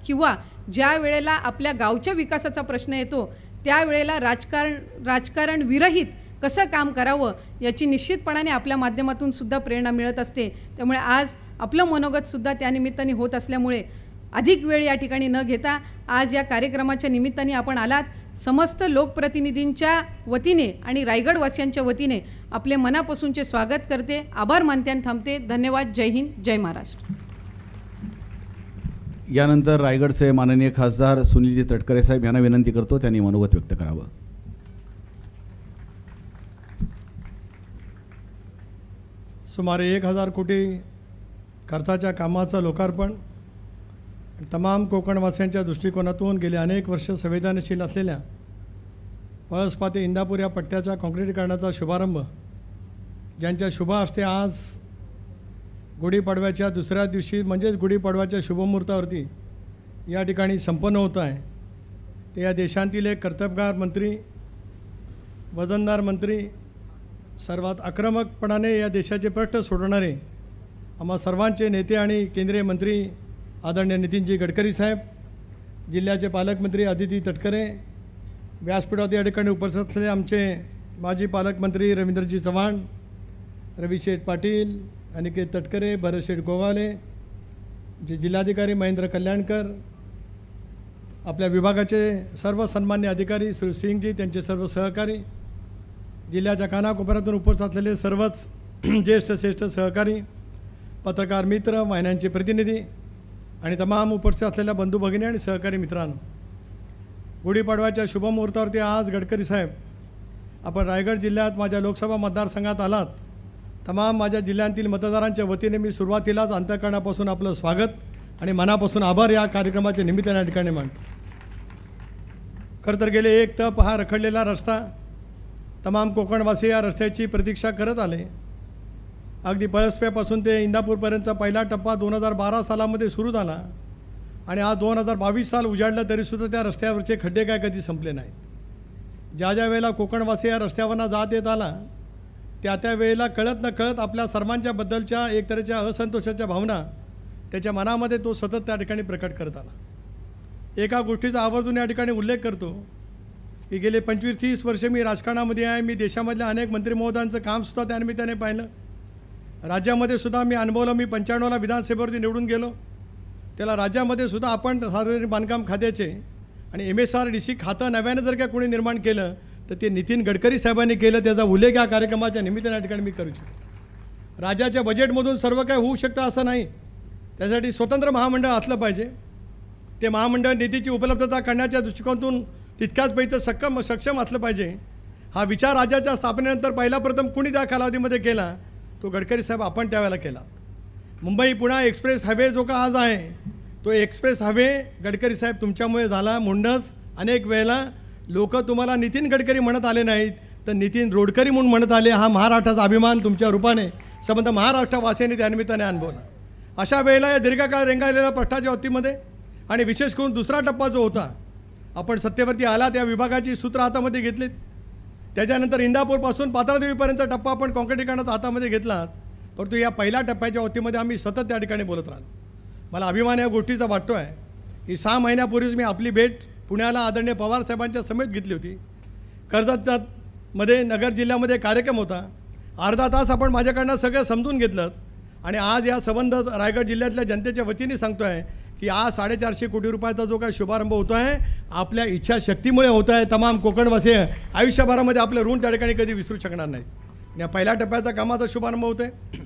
किंवा ज्या वेळेला आपल्या गावच्या विकासाचा प्रश्न येतो त्यावेळेला राजकारण विरहित कसं काम करावं याची निश्चितपणाने आपल्या माध्यमातून सुद्धा प्रेरणा मिळत असते. त्यामुळे आज आपलं मनोगतसुद्धा त्यानिमित्ताने होत असल्यामुळे अधिक वेळ या ठिकाणी न घेता आज या कार्यक्रमाच्या निमित्ताने आपण आलात. समस्त लोकप्रतिनिधींच्या वतीने आणि रायगडवासियांच्या वतीने आपले मनापासूनचे स्वागत करते, आभार मानते आणि थांबते. धन्यवाद. जय हिंद, जय महाराष्ट्र. यानंतर रायगडचे माननीय खासदार सुनीलजी तटकरे साहेब यांना विनंती करतो त्यांनी मनोगत व्यक्त करावं. सुमारे 1000 कोटी खर्चाच्या कामाचं लोकार्पण तमाम कोकणवासियांच्या दृष्टिकोनातून गेले अनेक वर्ष संवेदनशील असलेल्या पळसपा ते इंदापूर या पट्ट्याच्या काँक्रिटीकरणाचा शुभारंभ ज्यांच्या शुभ हस्ते आज गुढीपाडव्याच्या दुसऱ्या दिवशी म्हणजेच गुढीपाडव्याच्या शुभमुहूर्तावरती या ठिकाणी संपन्न होत आहे, ते या देशातील एक कर्तबगार मंत्री, वजनदार मंत्री, सर्वात आक्रमकपणाने या देशाचे प्रश्न सोडवणारे आम्हा सर्वांचे नेते आणि केंद्रीय मंत्री आदरणीय नितीनजी गडकरी साहेब, जिल्ह्याचे पालकमंत्री आदिती तटकरे, व्यासपीठावर या ठिकाणी उपस्थित असलेले आमचे माजी पालकमंत्री रवींद्रजी चव्हाण, रविशेठ पाटील, अनिकेत तटकरे, भरतशेठ गोगावले, जे जिल्हाधिकारी महेंद्र कल्याणकर, आपल्या विभागाचे सर्व सन्मान्य अधिकारी श्री सिंगजी, त्यांचे सर्व सहकारी, जिल्ह्याच्या कानाकोपऱ्यातून उपस्थित असलेले सर्वच ज्येष्ठ श्रेष्ठ सहकारी, पत्रकार मित्र, वाहिन्यांचे प्रतिनिधी आणि तमाम उपस्थित असलेल्या बंधू भगिनी आणि सहकारी मित्रांनो, गुढीपाडव्याच्या शुभमुहूर्तावरती आज गडकरी साहेब आपण रायगड जिल्ह्यात माझ्या लोकसभा मतदारसंघात आलात. तमाम माझ्या जिल्ह्यातील मतदारांच्या वतीने मी सुरुवातीलाच अंतःकरणापासून आपलं स्वागत आणि मनापासून आभार या कार्यक्रमाच्या निमित्ताने या ठिकाणी मानतो. खरं तर गेले एक तप हा रखडलेला रस्ता तमाम कोकणवासी या रस्त्याची प्रतीक्षा करत आले. अगदी पळसप्यापासून ते इंदापूरपर्यंतचा पहिला टप्पा 2012 सालामध्ये सुरू झाला आणि आज 2022 साल उजाडलं तरीसुद्धा त्या रस्त्यावरचे खड्डे काय कधी संपले नाहीत. ज्या वेळेला कोकणवासी या रस्त्यावरनं जात येत आला त्या वेळेला कळत न कळत आपल्या सर्वांच्याबद्दलच्या एक तऱ्हेच्या असंतोषाच्या भावना त्याच्या मनामध्ये तो सतत त्या ठिकाणी प्रकट करत आला. एका गोष्टीचा आवर्जून या ठिकाणी उल्लेख करतो की गेले 25-30 वर्षे मी राजकारणामध्ये आहे. मी देशामधल्या अनेक मंत्री महोदयांचं कामसुद्धा त्यानिमित्ताने पाहिलं. राज्यामध्ये सुद्धा मी अनुभवलं. मी 95ला विधानसभेवरती निवडून गेलो. त्याला राज्यामध्ये सुद्धा आपण सार्वजनिक बांधकाम खात्याचे आणि MSRDC खातं नव्यानं जर काय कोणी निर्माण केलं तर ते नितीन गडकरी साहेबांनी केलं. त्याचा उल्लेख या कार्यक्रमाच्या निमित्ताने या ठिकाणी मी करू शकतो. राज्याच्या बजेटमधून सर्व काय होऊ शकतं असं नाही. त्यासाठी स्वतंत्र महामंडळ असलं पाहिजे. ते महामंडळ निधीची उपलब्धता करण्याच्या दृष्टिकोनातून तितक्याच पैसे सक्षम असलं पाहिजे. हा विचार राज्याच्या स्थापनेनंतर पहिला प्रथम कुणी त्या कालावधीमध्ये केला तो गडकरी साहेब आपण त्यावेळेला केला. मुंबई पुणे एक्सप्रेस हायवे जो का आज आहे तो एक्सप्रेस हायवे गडकरी साहेब तुमच्यामुळे झाला. म्हणूनच अनेक वेळेला लोक तुम्हाला नितीन गडकरी म्हणत आले नाहीत तर नितीन रोडकरी म्हणून म्हणत आले. हा महाराष्ट्राचा अभिमान तुमच्या रूपाने संबंध महाराष्ट्रवासियांनी त्यानिमित्ताने अनुभवला. अशा वेळेला या दीर्घकाळ रेंगाळलेल्या प्रश्नाच्या बाबतीमध्ये आणि विशेष करून दुसरा टप्पा जो होता आपण सत्तेवरती आला त्या विभागाची सूत्र हातामध्ये घेतलीत. त्याच्यानंतर इंदापूरपासून पाथर्डीपर्यंतचा टप्पा आपण काँक्रिटीकरणाचा हातामध्ये घेतलात. परंतु या पहिल्या टप्प्याच्या बाबतीमध्ये आम्ही सतत त्या ठिकाणी बोलत राहिलो. मला अभिमान या गोष्टीचा वाटतो आहे की 6 महिन्यापूर्वीच मी आपली भेट पुण्याला आदरणीय पवार साहेबांच्या समेत घेतली होती. कर्जतमध्ये नगर जिल्ह्यामध्ये कार्यक्रम होता. अर्धा तास आपण माझ्याकडनं सगळं समजून घेतलं आणि आज या संबंध रायगड जिल्ह्यातल्या जनतेच्या वतीने सांगतो आहे की आज 450 कोटी रुपयाचा जो काय शुभारंभ होतो आहे आपल्या इच्छाशक्तीमुळे होत आहे. तमाम कोकणवासी आयुष्यभरामध्ये आपलं ऋण त्या ठिकाणी कधी विसरू शकणार नाहीत. या पहिल्या टप्प्याचा कामाचा शुभारंभ होतो आहे.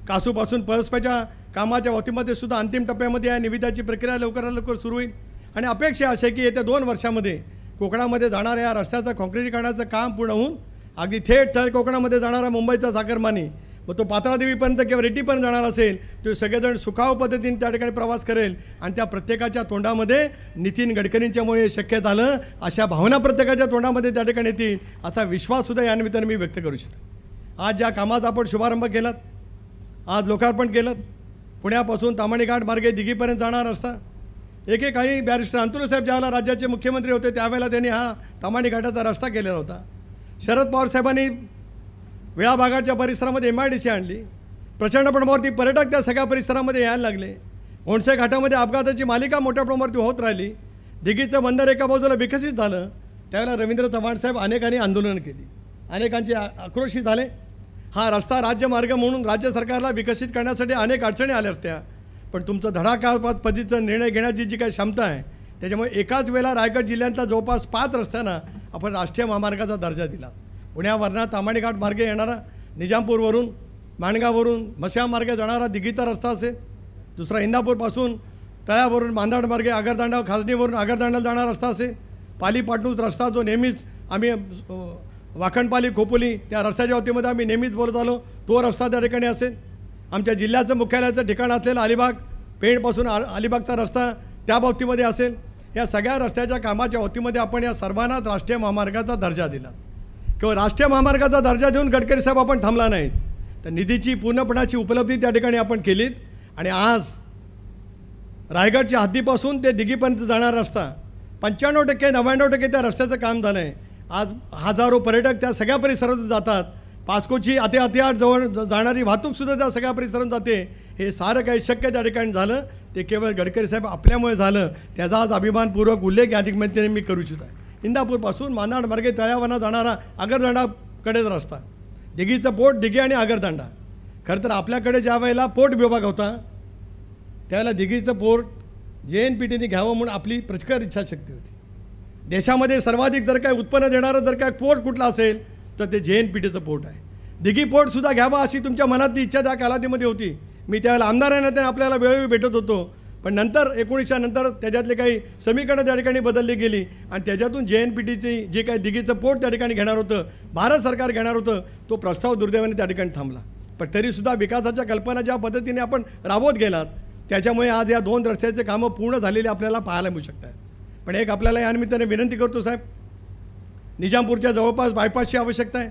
कासूपासून पळसप्याच्या कामाच्या वतीमध्ये सुद्धा अंतिम टप्प्यामध्ये या निविदाची प्रक्रिया लवकरात लवकर सुरू होईल आणि अपेक्षा अशी आहे की येत्या 2 वर्षामध्ये कोकणामध्ये जाणाऱ्या या रस्त्याचं काँक्रिटीकरणाचं काम पूर्ण होऊन अगदी थेट तळ कोकणामध्ये जाणारा मुंबईचा सागरमानी मग तो पात्रादेवीपर्यंत किंवा रेड्डीपर्यंत जाणार असेल तो सगळेजण सुखाव पद्धतीने त्या ठिकाणी प्रवास करेल आणि त्या प्रत्येकाच्या तोंडामध्ये नितीन गडकरींच्यामुळे शक्य झालं अशा भावना प्रत्येकाच्या तोंडामध्ये त्या ठिकाणी येतील असा विश्वाससुद्धा या निमित्ताने मी व्यक्त करू इच्छितो. आज ज्या कामाचा आपण शुभारंभ केलात, आज लोकार्पण केलं, पुण्यापासून ताम्हाणी घाट मार्गे दिघीपर्यंत जाणार रस्ता एकेकाळी बॅरिस्टर अंतुरे साहेब ज्यावेळेला राज्याचे मुख्यमंत्री होते त्यावेळेला त्यांनी हा ताम्हाणी घाटाचा रस्ता केलेला होता. शरद पवार साहेबांनी वेळाभागाच्या परिसरामध्ये MIDC आणली. प्रचंड प्रमाणावरती पर्यटक त्या सगळ्या परिसरामध्ये यायला लागले. ओणसे घाटामध्ये अपघाताची मालिका मोठ्या प्रमाणावरती होत राहिली. दिघीचं बंदर एका बाजूला विकसित झालं त्यावेळेला रवींद्र चव्हाण साहेब अनेकांनी आंदोलन केली, अनेकांचे आक्रोशित झाले. हा रस्ता राज्यमार्ग म्हणून राज्य सरकारला विकसित करण्यासाठी अनेक अडचणी आल्या असत्या, पण तुमचं धडाका पद्धतीचा निर्णय घेण्याची जी काही क्षमता आहे त्याच्यामुळे एकाच वेळेला रायगड जिल्ह्यातला जवळपास 5 रस्त्यांना आपण राष्ट्रीय महामार्गाचा दर्जा दिला. पुण्यावरनं ताम्हाणी घाट मार्गे येणारा, निजामपूरवरून माणगाववरून मस्या मार्गे जाणारा दिघीचा रस्ता असेल, दुसरा इंदापूरपासून तळ्यावरून मांदाड मार्गे आगरदांडा, खाजणीवरून आगरदांडाला जाणारा रस्ता असेल, पाली पाटणूस रस्ता जो नेहमीच आम्ही वाखणपाली खोपोली त्या रस्त्याच्या वतीमध्ये आम्ही नेहमीच बोलत आलो तो रस्ता त्या ठिकाणी असेल, आमच्या जिल्ह्याचं मुख्यालयाचं ठिकाण असलेलं अलिबाग पेणपासून अलिबागचा रस्ता त्या बाबतीमध्ये असेल. या सगळ्या रस्त्याच्या कामाच्या वतीमध्ये आपण या सर्वांनाच राष्ट्रीय महामार्गाचा दर्जा दिला. किंवा राष्ट्रीय महामार्गाचा दर्जा देऊन गडकरी साहेब आपण थांबला नाहीत, तर निधीची पूर्णपणाची उपलब्धी त्या ठिकाणी आपण केलीत आणि आज रायगडच्या हद्दीपासून ते दिघीपर्यंत जाणारा रस्ता 95% 99% त्या रस्त्याचं काम झालं आहे. आज हजारो पर्यटक त्या सगळ्या परिसरातून जातात. पास्कोची अतिआट जवळ जाणारी वाहतूकसुद्धा त्या सगळ्या परिसरातून जाते. हे सारं काही शक्य त्या ठिकाणी झालं ते केवळ गडकरी साहेब आपल्यामुळे झालं. त्याचा आज अभिमानपूर्वक उल्लेख या ठिकाणी मी करू इच्छितो आहे. इंदापूरपासून मानाड मार्गे तळ्यावरनं जाणारा आगरदांडाकडेचा रस्ता, दिघीचं पोर्ट, दिघी आणि आगरदांडा. खरं तर आपल्याकडे ज्या वेळेला पोर्ट विभाग होता त्यावेळेला दिघीचं पोर्ट JNPTने घ्यावं म्हणून आपली प्रखर इच्छाशक्ती होती. देशामध्ये सर्वाधिक जर काय उत्पन्न देणारं जर काय पोर्ट कुठलं असेल तर ते JNPTचं पोर्ट आहे. दिघी पोर्टसुद्धा घ्यावा अशी तुमच्या मनातली इच्छा त्या कालावधीमध्ये होती. मी त्यावेळेला आमदारांना ते आपल्याला वेळोवेळी भेटत होतो, पण नंतर 1900 नंतर त्याच्यातले काही समीकरणं त्या ठिकाणी बदलली गेली आणि त्याच्यातून JNPTची जे काही दिघीचं पोर्ट त्या ठिकाणी घेणार होतं, भारत सरकार घेणार होतं, तो प्रस्ताव दुर्दैवाने त्या ठिकाणी थांबला. पण तरीसुद्धा विकासाच्या कल्पना ज्या पद्धतीने आपण राबवत गेलात त्याच्यामुळे आज या 2 रस्त्याचे कामं पूर्ण झालेली आपल्याला पाहायला मिळू शकतात. पण एक आपल्याला या निमित्ताने विनंती करतो साहेब, निजामपूरच्या जवळपास बायपासची आवश्यकता आहे.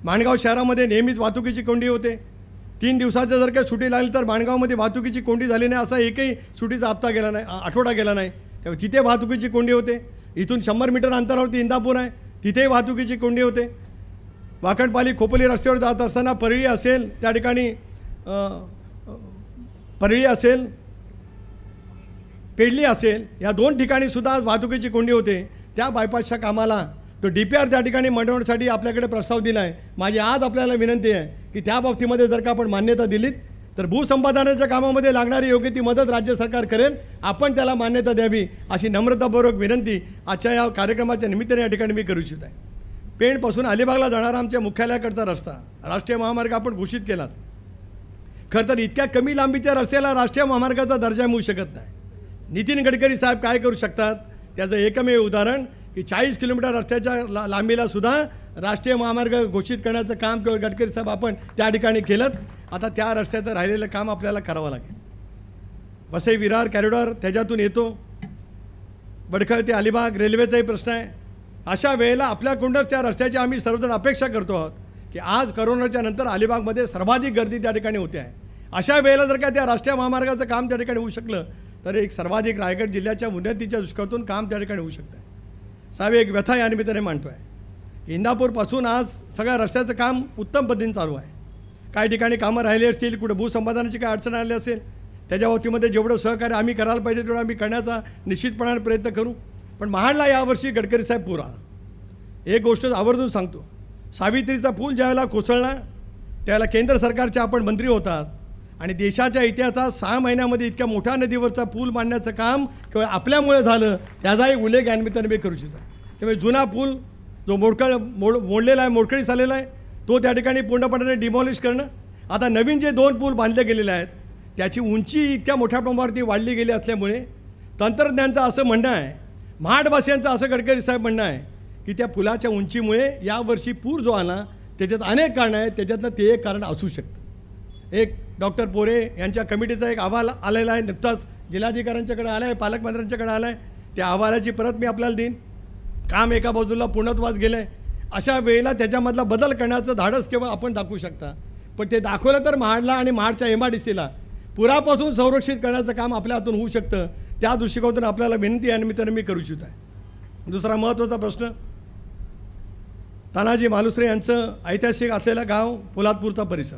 माणगाव शहरामध्ये नेहमीच वाहतुकीची कोंडी होते. 3 दिवसाचं जर काही सुटी लागली तर माणगावमध्ये वाहतुकीची कोंडी झाली नाही असा एकही सुटीचा हप्ता गेला नाही, आठवडा गेला नाही. त्यामुळे तिथे वाहतुकीची कोंडी होते. इथून 100 मीटर अंतरावरती इंदापूर आहे, तिथेही वाहतुकीची कोंडी होते. वाकणपाली खोपोली रस्त्यावर जात असताना परळी असेल त्या ठिकाणी परळी असेल पेडली असेल या 2 ठिकाणी सुद्धा वाहतुकीची कोंडी होते. त्या बायपासच्या कामाला तो DPR त्या ठिकाणी मंडवण्यासाठी आपल्याकडे प्रस्ताव दिला आहे. माझी आज आपल्याला विनंती आहे की त्या बाबतीमध्ये जर का आपण मान्यता दिलीत तर भूसंपादनाच्या कामामध्ये लागणारी योग्य ती मदत राज्य सरकार करेल, आपण त्याला मान्यता द्यावी अशी नम्रतापूर्वक विनंती आजच्या या कार्यक्रमाच्या निमित्ताने या ठिकाणी मी करू इच्छित आहे. पेणपासून अलिबागला जाणारा आमच्या मुख्यालयाकडचा रस्ता राष्ट्रीय महामार्ग आपण घोषित केलात. खरं तर इतक्या कमी लांबीच्या रस्त्याला राष्ट्रीय महामार्गाचा दर्जा मिळू शकत नाही. नितीन गडकरी साहेब काय करू शकतात त्याचं एकमेव उदाहरण की 40 किलोमीटर रस्त्याच्या लांबीला सुद्धा राष्ट्रीय महामार्ग घोषित करण्याचं काम केवळ गडकरी साहेब आपण त्या ठिकाणी केलं. आता त्या रस्त्याचं राहिलेलं काम आपल्याला करावं लागेल. वसई विरार कॉरिडॉर त्याच्यातून येतो, बडखळ ते अलिबाग रेल्वेचाही प्रश्न आहे. अशा वेळेला आपल्याकडूनच त्या रस्त्याची आम्ही सर्वजण अपेक्षा करतो आहोत की आज करोनाच्या नंतर अलिबागमध्ये सर्वाधिक गर्दी त्या ठिकाणी होते आहे. अशा वेळेला जर का त्या राष्ट्रीय महामार्गाचं काम त्या ठिकाणी होऊ शकलं तर एक सर्वाधिक रायगड जिल्ह्याच्या उन्नतीच्या दृष्टीकोनातून काम त्या ठिकाणी होऊ शकतं. साहेब एक व्यथा या निमित्ताने मांडतो आहे. इंदापूरपासून आज सगळ्या रस्त्याचं काम उत्तम पद्धतीने चालू आहे. काही ठिकाणी कामं राहिली असतील, कुठे भूसंपादनाची काही अडचण आली असेल त्याच्या बाबतीमध्ये जेवढं सहकार्य आम्ही करायला पाहिजे तेवढं आम्ही करण्याचा निश्चितपणाने प्रयत्न करू. पण महाडला यावर्षी गडकरी साहेब पूर आला. एक गोष्ट आवर्जून सांगतो, सावित्रीचा पूल ज्यावेळेला कोसळला त्याला केंद्र सरकारचे आपण मंत्री होतात आणि देशाच्या इतिहासात 6 महिन्यामध्ये इतक्या मोठ्या नदीवरचा पूल बांधण्याचं काम केवळ आपल्यामुळे झालं, त्याचाही उल्लेख या निमित्ताने मी करू इच्छितो. त्यामुळे जुना पूल जो मोडलेला आहे, मोडकळीस आलेला आहे, तो त्या ठिकाणी पूर्णपणे डिमॉलिश करणं. आता नवीन जे 2 पूल बांधले गेलेले आहेत त्याची उंची इतक्या मोठ्या प्रमाणावरती वाढली गेली असल्यामुळे तंत्रज्ञांचं असं म्हणणं आहे, महाडवासियांचं असं गडकरी साहेब म्हणणं आहे की त्या पुलाच्या उंचीमुळे यावर्षी पूर जो आला त्याच्यात अनेक कारणं आहेत, त्याच्यातलं ते एक कारण असू शकतं. एक डॉक्टर पोरे यांच्या कमिटीचा एक अहवाल आलेला आहे, नुकताच जिल्हाधिकाऱ्यांच्याकडे आला आहे, पालकमंत्र्यांच्याकडे आला आहे. त्या अहवालाची प्रत मी आपल्याला देईन. काम एका बाजूला पूर्णत्वास गेलं आहे, अशा वेळेला त्याच्यामधला बदल करण्याचं धाडस केवळ आपण दाखवू शकता. पण ते दाखवलं तर महाडला आणि महाडच्या MRDCला पुरापासून संरक्षित करण्याचं काम आपल्या हातून होऊ शकतं. त्या दृष्टिकोनातून आपल्याला विनंती या निमित्ताने मी करू इच्छित आहे. दुसरा महत्त्वाचा प्रश्न, तानाजी मालुसरे यांचं ऐतिहासिक असलेलं गाव पोलादपूरचा परिसर.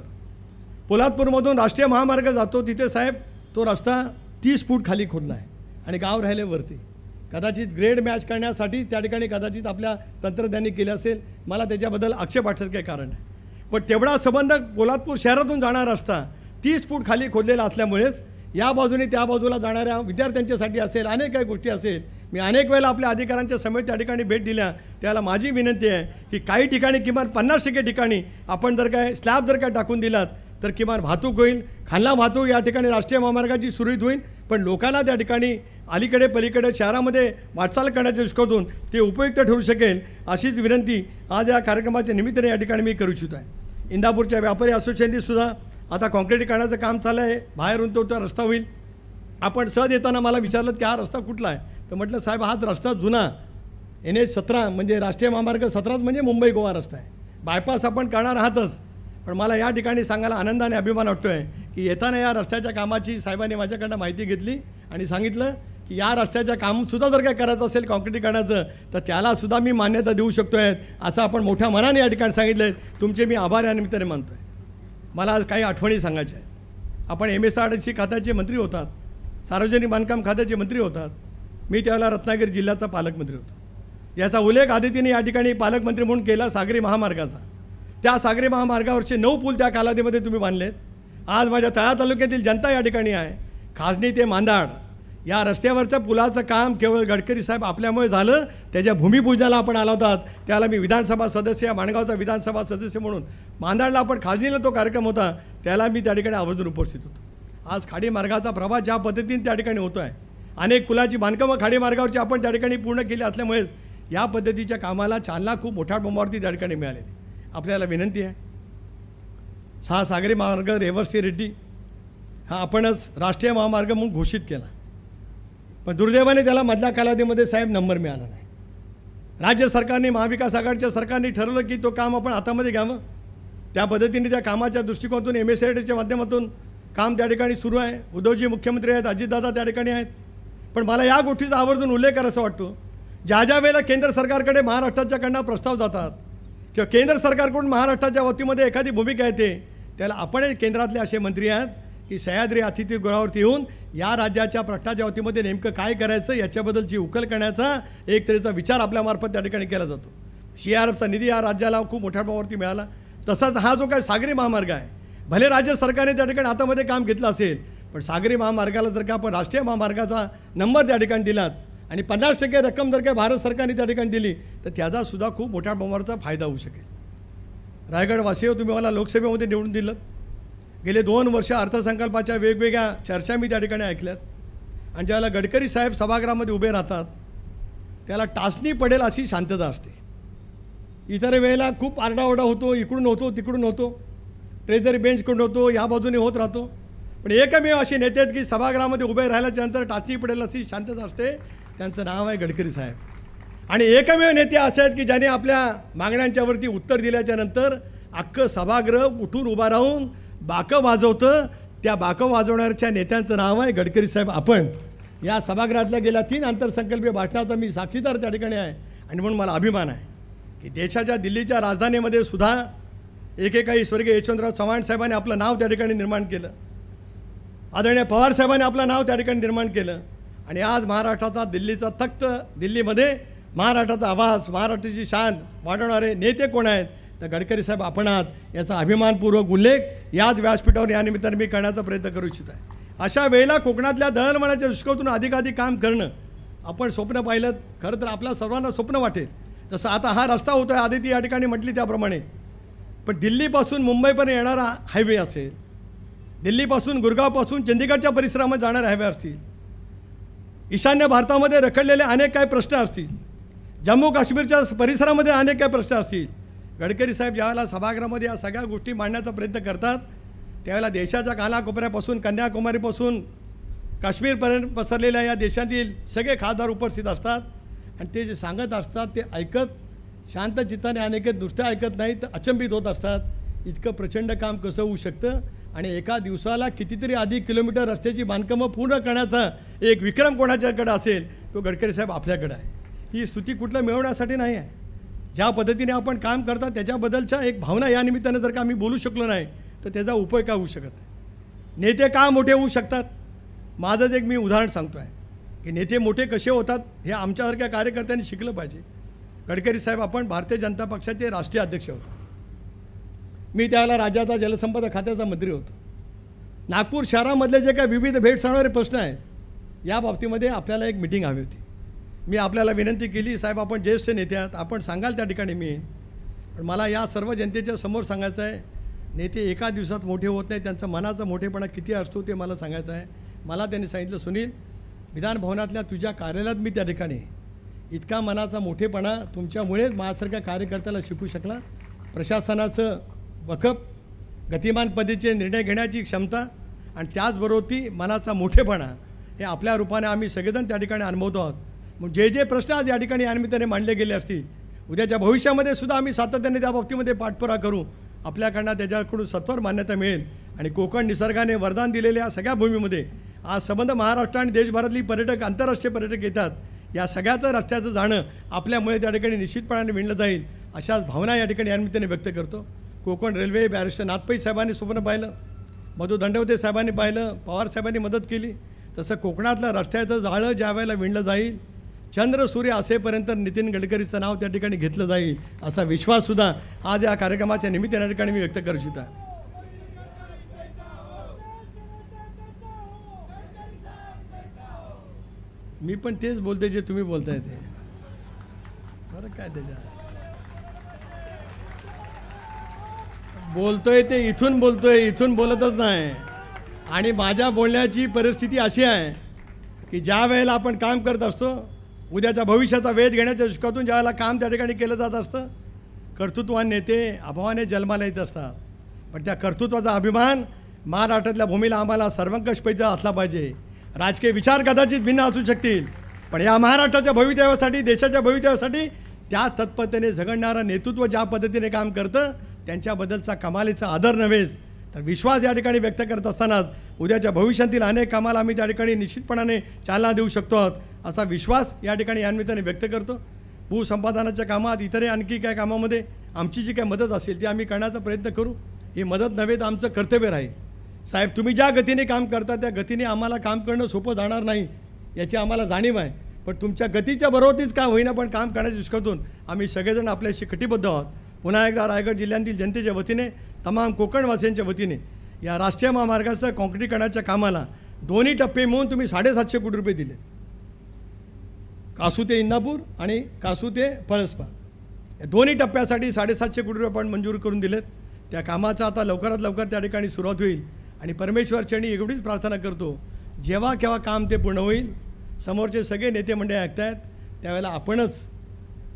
पोलादपूरमधून राष्ट्रीय महामार्ग जातो, तिथे साहेब तो रस्ता 30 फूट खाली खोदला आहे आणि गाव राहिले वरती. कदाचित ग्रेड मॅच करण्यासाठी त्या ठिकाणी कदाचित आपल्या तंत्रज्ञांनी केले असेल, मला त्याच्याबद्दल आक्षेप वाटण्याचं काही कारण नाही. पण तेवढा संबंध पोलादपूर शहरातून जाणारा रस्ता 30 फूट खाली खोदलेला असल्यामुळेच या बाजूने त्या बाजूला जाणाऱ्या विद्यार्थ्यांच्यासाठी असेल, अनेक काही गोष्टी असेल. मी अनेक वेळेला आपल्या अधिकाऱ्यांच्या समेत त्या ठिकाणी भेट दिल्या. त्याला माझी विनंती आहे की काही ठिकाणी किमान 50% ठिकाणी आपण जर काय स्लॅब जर काय टाकून दिलात तर किमान वाहतूक होईल, खालना वाहतूक या ठिकाणी राष्ट्रीय महामार्गाची सुरळीत होईल. पण लोकांना त्या ठिकाणी अलीकडे पलीकडे शहरामध्ये वाटचाल करण्याच्या दृष्टीकोनातून ते उपयुक्त ठरू शकेल, अशीच विनंती आज या कार्यक्रमाच्या निमित्ताने या ठिकाणी मी करू इच्छित आहे. इंदापूरच्या व्यापारी असोसिएशननी सुद्धा आता कॉन्क्रिटीकरणाचं काम चाललं आहे, बाहेरून तो रस्ता होईल. आपण सहज येताना मला विचारलं की हा रस्ता कुठला आहे, तर म्हटलं साहेब हा रस्ता जुना NH 17 म्हणजे राष्ट्रीय महामार्ग 17 म्हणजे मुंबई गोवा रस्ता आहे. बायपास आपण करणार आहातच, पण मला या ठिकाणी सांगायला आनंदाने अभिमान वाटतो आहे की येताना या रस्त्याच्या कामाची साहेबांनी माझ्याकडनं माहिती घेतली आणि सांगितलं की या रस्त्याच्या कामसुद्धा जर काय करायचं असेल कॉन्क्रिटीकरणाचं तर त्यालासुद्धा मी मान्यता देऊ शकतो आहे, असं आपण मोठ्या मनाने या ठिकाणी सांगितलं आहे. तुमचे मी आभार या निमित्ताने मानतो आहे. मला काही आठवणी सांगायच्या आहेत. आपण MSRDC खात्याचे मंत्री होतात, सार्वजनिक बांधकाम खात्याचे मंत्री होतात. मी त्यावेळेला रत्नागिरी जिल्ह्याचा पालकमंत्री होतो. याचा उल्लेख आदितीने या ठिकाणी पालकमंत्री म्हणून केला सागरी महामार्गाचा. त्या सागरी महामार्गावरचे 9 पूल त्या कालावधीमध्ये तुम्ही बांधलेत. आज माझ्या तळा तालुक्यातील जनता या ठिकाणी आहे. खाजणी ते मांदाड या रस्त्यावरचं पुलाचं काम केवळ गडकरी साहेब आपल्यामुळे झालं. त्याच्या भूमिपूजनाला आपण आला होतात, त्याला मी विधानसभा सदस्य, माणगावचा विधानसभा सदस्य म्हणून मांदाडला आपण खाजणीला तो कार्यक्रम होता, त्याला मी त्या ठिकाणी आवर्जून उपस्थित होतो. आज खाडी मार्गाचा प्रवास ज्या पद्धतीने त्या ठिकाणी होतो आहे, अनेक पुलाची बांधकामं खाडी मार्गावरची आपण त्या ठिकाणी पूर्ण केली असल्यामुळेच या पद्धतीच्या कामाला चालना खूप मोठ्या प्रमाणावरती त्या ठिकाणी मिळालेली. आपल्याला विनंती आहे, 6 सागरी महामार्ग रेवर्सी रेड्डी हा आपणच राष्ट्रीय महामार्ग म्हणून घोषित केला, पण दुर्दैवाने त्याला मधल्या कालावधीमध्ये साहेब नंबर मिळाला नाही. राज्य सरकारने, महाविकास आघाडीच्या सरकारने ठरवलं की तो काम आपण हातामध्ये घ्यावं. त्या पद्धतीने त्या कामाच्या दृष्टिकोनातून MSRDCच्या माध्यमातून काम त्या ठिकाणी सुरू आहे. उद्धवजी मुख्यमंत्री आहेत, अजितदादा त्या ठिकाणी आहेत. पण मला या गोष्टीचा आवर्जून उल्लेख करायचा वाटतो, ज्या ज्या वेळेला केंद्र सरकारकडे महाराष्ट्राच्याकडनं प्रस्ताव जातात किंवा केंद्र सरकारकडून महाराष्ट्राच्या वतीमध्ये एखादी भूमिका येते, त्याला आपण केंद्रातले असे मंत्री आहेत की सह्याद्री अतिथीगृहावरती येऊन या राज्याच्या प्रश्नाच्या वतीमध्ये नेमकं काय करायचं याच्याबद्दलची उकल करण्याचा एक तऱ्हेचा विचार आपल्यामार्फत त्या ठिकाणी केला जातो. CRFचा निधी या राज्याला खूप मोठ्या प्रमाणावरती मिळाला. तसाच हा जो काय सागरी महामार्ग आहे, भले राज्य सरकारने त्या ठिकाणी हातामध्ये काम घेतलं असेल, पण सागरी महामार्गाला जर का आपण राष्ट्रीय महामार्गाचा नंबर त्या ठिकाणी दिलात आणि 50% रक्कम जर काय भारत सरकारने त्या ठिकाणी दिली तर त्याचासुद्धा खूप मोठ्या प्रमाणाचा फायदा होऊ शकेल. रायगडवासीय, तुम्ही मला लोकसभेमध्ये निवडून दिलं. गेले 2 वर्ष अर्थसंकल्पाच्या वेगवेगळ्या चर्चा मी त्या ठिकाणी ऐकल्यात आणि ज्यावेळेला गडकरी साहेब सभागृहामध्ये उभे राहतात त्याला टाचणी पडेल अशी शांतता असते. इतर वेळेला खूप आरडाओरडा होतो, इकडून होतो तिकडून होतो, ट्रेझरी बेंचकडून होतो, या बाजूने होत राहतो. पण एकमेव असे नेते आहेत की सभागृहामध्ये उभे राहिल्याच्या नंतर टाचणी पडेल अशी शांतता असते, त्यांचं नाव आहे गडकरी साहेब. आणि एकमेव नेते असे आहेत की ज्याने आपल्या मागण्यांच्यावरती उत्तर दिल्याच्या नंतर अख्खं सभागृह उठून उभा राहून बाकं वाजवतं. त्या बाकं वाजवणाऱ्या नेत्यांचं नाव आहे गडकरी साहेब. आपण या सभागृहातल्या गेल्या 3 अर्थसंकल्पीय भाषणाचा मी साक्षीदार त्या ठिकाणी आहे आणि म्हणून मला अभिमान आहे की देशाच्या दिल्लीच्या राजधानीमध्ये सुद्धा एकेकाळी स्वर्गीय यशवंतराव चव्हाण साहेबांनी आपलं नाव त्या ठिकाणी निर्माण केलं, आदरणीय पवार साहेबांनी आपलं नाव त्या ठिकाणी निर्माण केलं. आणि आज महाराष्ट्राचा दिल्लीचा तख्त, दिल्लीमध्ये महाराष्ट्राचा आवाज, महाराष्ट्राची शान वाढवणारे नेते कोण आहेत तर गडकरी साहेब आपण आहात याचा अभिमानपूर्वक उल्लेख याच व्यासपीठावर या निमित्ताने मी करण्याचा प्रयत्न करू इच्छित आहे. अशा वेळेला कोकणातल्या दळणवळणाच्या दृष्टीकोनातून अधिकाधिक काम करणं आपण स्वप्न पाहिलं, खरं तर आपल्या सर्वांना स्वप्न वाटेल. जसं आता हा रस्ता होतो आहे, आदिती या ठिकाणी म्हटली त्याप्रमाणे, पण दिल्लीपासून मुंबईपर्यंत येणारा हायवे असेल, दिल्लीपासून गुरगावपासून चंदीगडच्या परिसरामध्ये जाणारे हायवे असतील, ईशान्य भारतामध्ये रखडलेले अनेक काही प्रश्न असतील, जम्मू काश्मीरच्या परिसरामध्ये अनेक काही प्रश्न असतील. गडकरी साहेब ज्यावेळेला सभागृहामध्ये या सगळ्या गोष्टी मांडण्याचा प्रयत्न करतात त्यावेळेला देशाच्या कानाकोपऱ्यापासून कन्याकुमारीपासून काश्मीरपर्यंत पसरलेल्या या देशातील सगळे खासदार उपस्थित असतात आणि ते जे सांगत असतात ते ऐकत शांत चित्ताने अनेक नुसतं ऐकत नाही तर अचंबित होत असतात. इतकं प्रचंड काम कसं होऊ शकतं आणि एका दिवसाला कितीतरी अधिक किलोमीटर रस्त्याची बांधकामं पूर्ण करण्याचा एक विक्रम कोणाच्याकडे असेल तो गडकरी साहेब आपल्याकडे आहे. ही स्तुती कुठलं मिळवण्यासाठी नाही आहे. ज्या पद्धतीने आपण काम करता त्याच्याबद्दलच्या एक भावना या निमित्तानं जर का आम्ही बोलू शकलो नाही तर त्याचा उपयोग काय होऊ शकत नाही. नेते का मोठे होऊ शकतात? माझंच एक मी उदाहरण सांगतो आहे की नेते मोठे कसे होतात हे आमच्यासारख्या कार्यकर्त्यांनी शिकलं पाहिजे. गडकरी साहेब आपण भारतीय जनता पक्षाचे राष्ट्रीय अध्यक्ष होतो. मी त्यावेळेला राज्याचा जलसंपदा खात्याचा मंत्री होतो. नागपूर शहरामधले जे काही विविध भेडसावणारे प्रश्न आहेत या बाबतीमध्ये आपल्याला एक मिटिंग हवी होती. मी आपल्याला विनंती केली, साहेब आपण ज्येष्ठ नेते आहात, आपण सांगाल त्या ठिकाणी मी येईन, पण मला या सर्व जनतेच्या समोर सांगायचं आहे नेते एका दिवसात मोठे होत नाही, त्यांचा मनाचा मोठेपणा किती असतो ते मला सांगायचं आहे. मला त्यांनी सांगितलं, सुनील विधानभवनातल्या तुझ्या कार्यालयात मी त्या ठिकाणी इतका मनाचा मोठेपणा तुमच्यामुळेच माझ्यासारख्या कार्यकर्त्याला शिकू शकला. प्रशासनाचं वखप, गतिमान पद्धतीचे निर्णय घेण्याची क्षमता आणि त्याचबरोबर ती मनाचा मोठेपणा हे आपल्या रूपाने आम्ही सगळेजण त्या ठिकाणी अनुभवतो आहोत. मग जे जे प्रश्न आज या ठिकाणी या निमित्ताने मांडले गेले असतील उद्याच्या भविष्यामध्ये सुद्धा आम्ही सातत्याने त्या बाबतीमध्ये पाठपुरावा करू. आपल्याकडनं त्याच्याकडून सत्वर मान्यता मिळेल आणि कोकण निसर्गाने वरदान दिलेल्या सगळ्या भूमीमध्ये आज संबंध महाराष्ट्र आणि देशभरातली पर्यटक, आंतरराष्ट्रीय पर्यटक येतात. या सगळ्याचं रस्त्याचं जाणं आपल्यामुळे त्या ठिकाणी निश्चितपणाने मिळलं जाईल अशाच भावना या ठिकाणी या निमित्ताने व्यक्त करतो. कोकण रेल्वे बॅरिस्टर नाथपै साहेबांनी स्वप्न पाहिलं, मधु दंडवते साहेबांनी पाहिलं, पवार साहेबांनी मदत केली. तसं कोकणातलं रस्त्याचं जाळं ज्या वेळेला विणलं जाईल, चंद्र सूर्य असेपर्यंत नितीन गडकरीचं नाव त्या ठिकाणी घेतलं जाईल असा विश्वाससुद्धा आज या कार्यक्रमाच्या निमित्ताने या ठिकाणी मी व्यक्त करू इच्छितो. मी पण तेच बोलते जे तुम्ही बोलताय ते. बरं काय त्याच्या बोलतोय ते इथून बोलतोय, इथून बोलतच नाही. आणि माझ्या बोलण्याची परिस्थिती अशी आहे की ज्या वेळेला आपण काम करत असतो उद्याच्या भविष्याचा वेध घेण्याच्या दृष्टीकोनातून ज्यावेळेला काम त्या ठिकाणी केलं जात असतं कर्तृत्वान नेते अभावाने जन्माला येत असतात. पण त्या कर्तृत्वाचा अभिमान महाराष्ट्रातल्या भूमीला आम्हाला सर्वंकष पैसा असला पाहिजे. राजकीय विचार कदाचित भिन्न असू शकतील पण या महाराष्ट्राच्या भवितव्यासाठी, देशाच्या भवितव्यासाठी त्या तत्परतेने झगडणारं नेतृत्व ज्या पद्धतीने काम करतं त्यांच्याबद्दलचा कमालीचा आदर नव्हेच तर विश्वास या ठिकाणी व्यक्त करत असतानाच उद्याच्या भविष्यातील अनेक कामाला आम्ही त्या ठिकाणी निश्चितपणाने चालना देऊ शकतो आहोत असा विश्वास या ठिकाणी या निमित्ताने व्यक्त करतो. भूसंपादनाच्या कामात, इतरही आणखी काय कामामध्ये आमची जी काय मदत असेल ती आम्ही करण्याचा प्रयत्न करू. ही मदत नव्हे तर आमचं कर्तव्य राहील. साहेब तुम्ही ज्या गतीने काम करता त्या गतीने आम्हाला काम करणं सोपं जाणार नाही याची आम्हाला जाणीव आहे. पण तुमच्या गतीच्या बरोबरीच काय होईना पण काम करण्याच्या दृष्टीकोनातून आम्ही सगळेजण आपल्याशी कटिबद्ध आहोत. पुन्हा एकदा रायगड जिल्ह्यातील जनतेच्या वतीने, तमाम कोकणवासियांच्या वतीने या राष्ट्रीय महामार्गाचं काँक्रीकरणाच्या कामाला दोन्ही टप्पे मिळून तुम्ही 750 कोटी रुपये दिले. कासू ते इंदापूर आणि कासू ते पळसपा या दोन्ही टप्प्यासाठी 750 कोटी रुपये आपण मंजूर करून दिलेत. त्या कामाचा आता लवकरात लवकर त्या ठिकाणी सुरुवात होईल आणि परमेश्वरचरणी एवढीच प्रार्थना करतो जेव्हा केव्हा काम ते पूर्ण होईल समोरचे सगळे नेते मंडळी ऐकतायत त्यावेळेला आपणच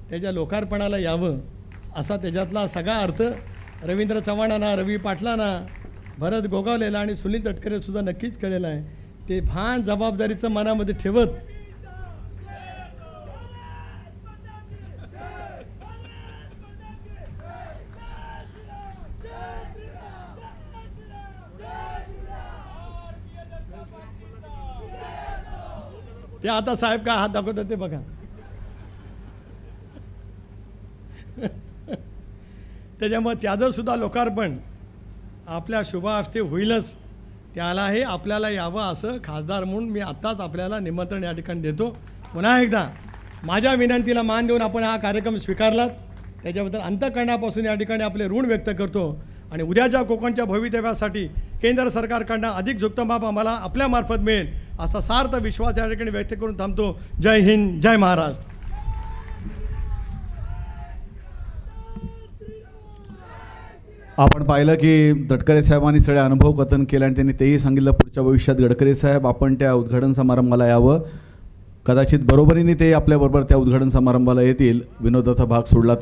त्याच्या लोकार्पणाला यावं असा त्याच्यातला सगळा अर्थ रवींद्र चव्हाणांना, रवी पाटलांना, भरत गोगावलेला आणि सुनील तटकरेसुद्धा नक्कीच कळलेलं आहे. ते भान जबाबदारीचं मनामध्ये ठेवत ते आता साहेब काय हात दाखवतात ते बघा. त्याच्यामुळे त्याचं सुद्धा लोकार्पण आपल्या शुभ हस्ते होईलच. त्यालाही आपल्याला यावं असं खासदार म्हणून मी आत्ताच आपल्याला निमंत्रण या ठिकाणी देतो. पुन्हा एकदा माझ्या विनंतीला मान देऊन आपण हा कार्यक्रम स्वीकारलात त्याच्याबद्दल अंतःकरणापासून या ठिकाणी आपले ऋण व्यक्त करतो आणि उद्याच्या कोकणच्या भवितव्यासाठी केंद्र सरकारकडनं अधिक झुकतं आम्हाला आपल्यामार्फत मिळेल असा सार्थ विश्वास या ठिकाणी व्यक्त करून थांबतो. जय हिंद, जय महाराष्ट्र. आपण पाहिलं की तटकरे साहेबांनी सगळे अनुभव कथन केले आणि त्यांनी तेही सांगितलं पुढच्या भविष्यात गडकरी साहेब आपण त्या उद्घाटन समारंभाला यावं. कदाचित बरोबरीने ते आपल्याबरोबर त्या उद्घाटन समारंभाला येतील विनोदाचा भाग सोडला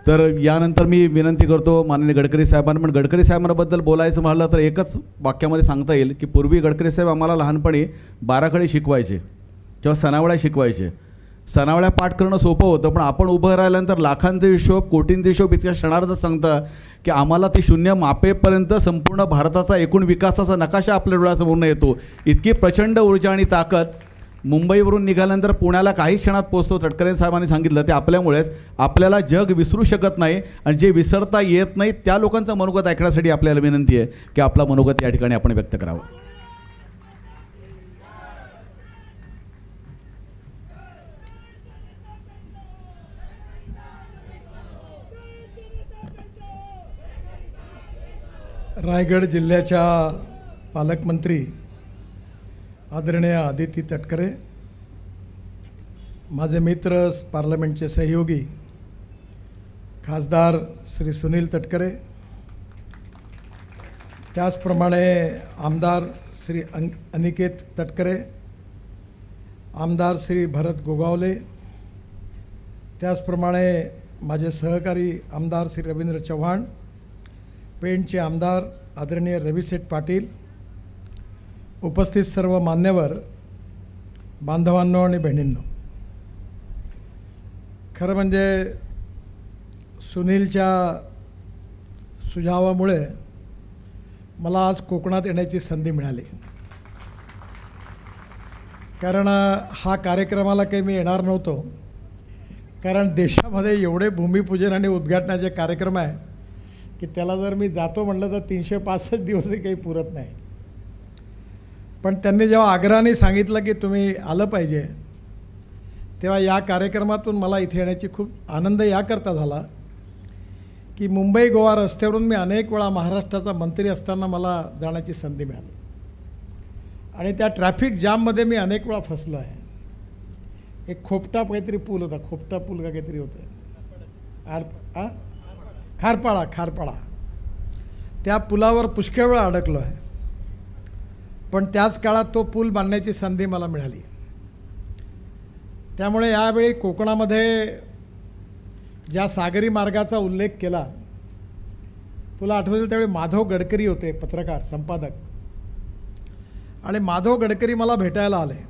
तर यानंतर मी विनंती करतो माननीय गडकरी साहेबांना. पण गडकरी साहेबांबद्दल बोलायचं म्हटलं तर एकच वाक्यामध्ये सांगता येईल की पूर्वी गडकरी साहेब आम्हाला लहानपणी बाराखडी शिकवायचे किंवा सनावळ्या शिकवायचे. सनावळ्या पाठ करणं सोपं होतं, पण आपण उभं राहिल्यानंतर लाखांचे हिशोब कोटींचे हिशोब इतक्या क्षणार्धात सांगता की आम्हाला ते शून्य मापेपर्यंत संपूर्ण भारताचा एकूण विकासाचा नकाशा आपल्या डोळ्यासमोर येतो. इतकी प्रचंड ऊर्जा आणि ताकद मुंबईवरून निघाल्यानंतर पुण्याला काही क्षणात पोहोचतो. तटकरे साहेबांनी सांगितलं ते आपल्यामुळेच. आपल्याला जग विसरू शकत नाही आणि जे विसरता येत नाही त्या लोकांचं मनोगत ऐकण्यासाठी आपल्याला विनंती आहे की आपला मनोगत या ठिकाणी आपण व्यक्त करावं. रायगड जिल्ह्याच्या पालकमंत्री आदरणीय आदिती तटकरे, माझे मित्र पार्लमेंटचे सहयोगी खासदार श्री सुनील तटकरे, त्याचप्रमाणे आमदार श्री अनिकेत तटकरे, आमदार श्री भरत गोगावले, त्याचप्रमाणे माझे सहकारी आमदार श्री रवींद्र चव्हाण, पेणचे आमदार आदरणीय रविशेठ पाटील, उपस्थित सर्व मान्यवर बांधवांनो आणि बहिणींनो, खरं म्हणजे सुनीलच्या सुझावामुळे मला आज कोकणात येण्याची संधी मिळाली. कारण हा कार्यक्रमाला काही मी येणार नव्हतो, कारण देशामध्ये एवढे भूमिपूजन आणि उद्घाटनाचे कार्यक्रम आहे की त्याला जर मी जातो म्हटलं तर 365 दिवसही काही पुरत नाही. पण त्यांनी जेव्हा आग्रहाने सांगितलं की तुम्ही आलं पाहिजे, तेव्हा या कार्यक्रमातून मला इथे येण्याची खूप आनंद याकरता झाला की मुंबई गोवा रस्त्यावरून मी अनेक वेळा महाराष्ट्राचा मंत्री असताना मला जाण्याची संधी मिळाली आणि त्या ट्रॅफिक जाममध्ये मी अनेक वेळा फसलो आहे. एक खोपटा काहीतरी पूल होता, खोपटा पूल का काहीतरी होतं, खारपाडा, त्या पुलावर पुष्कळ वेळा अडकलो आहे. पण त्याच काळात तो पूल बांधण्याची संधी मला मिळाली. त्यामुळे यावेळी कोकणामध्ये ज्या सागरी मार्गाचा उल्लेख केला, तुला आठवतं त्यावेळी माधव गडकरी होते, पत्रकार संपादक, आणि माधव गडकरी मला भेटायला आले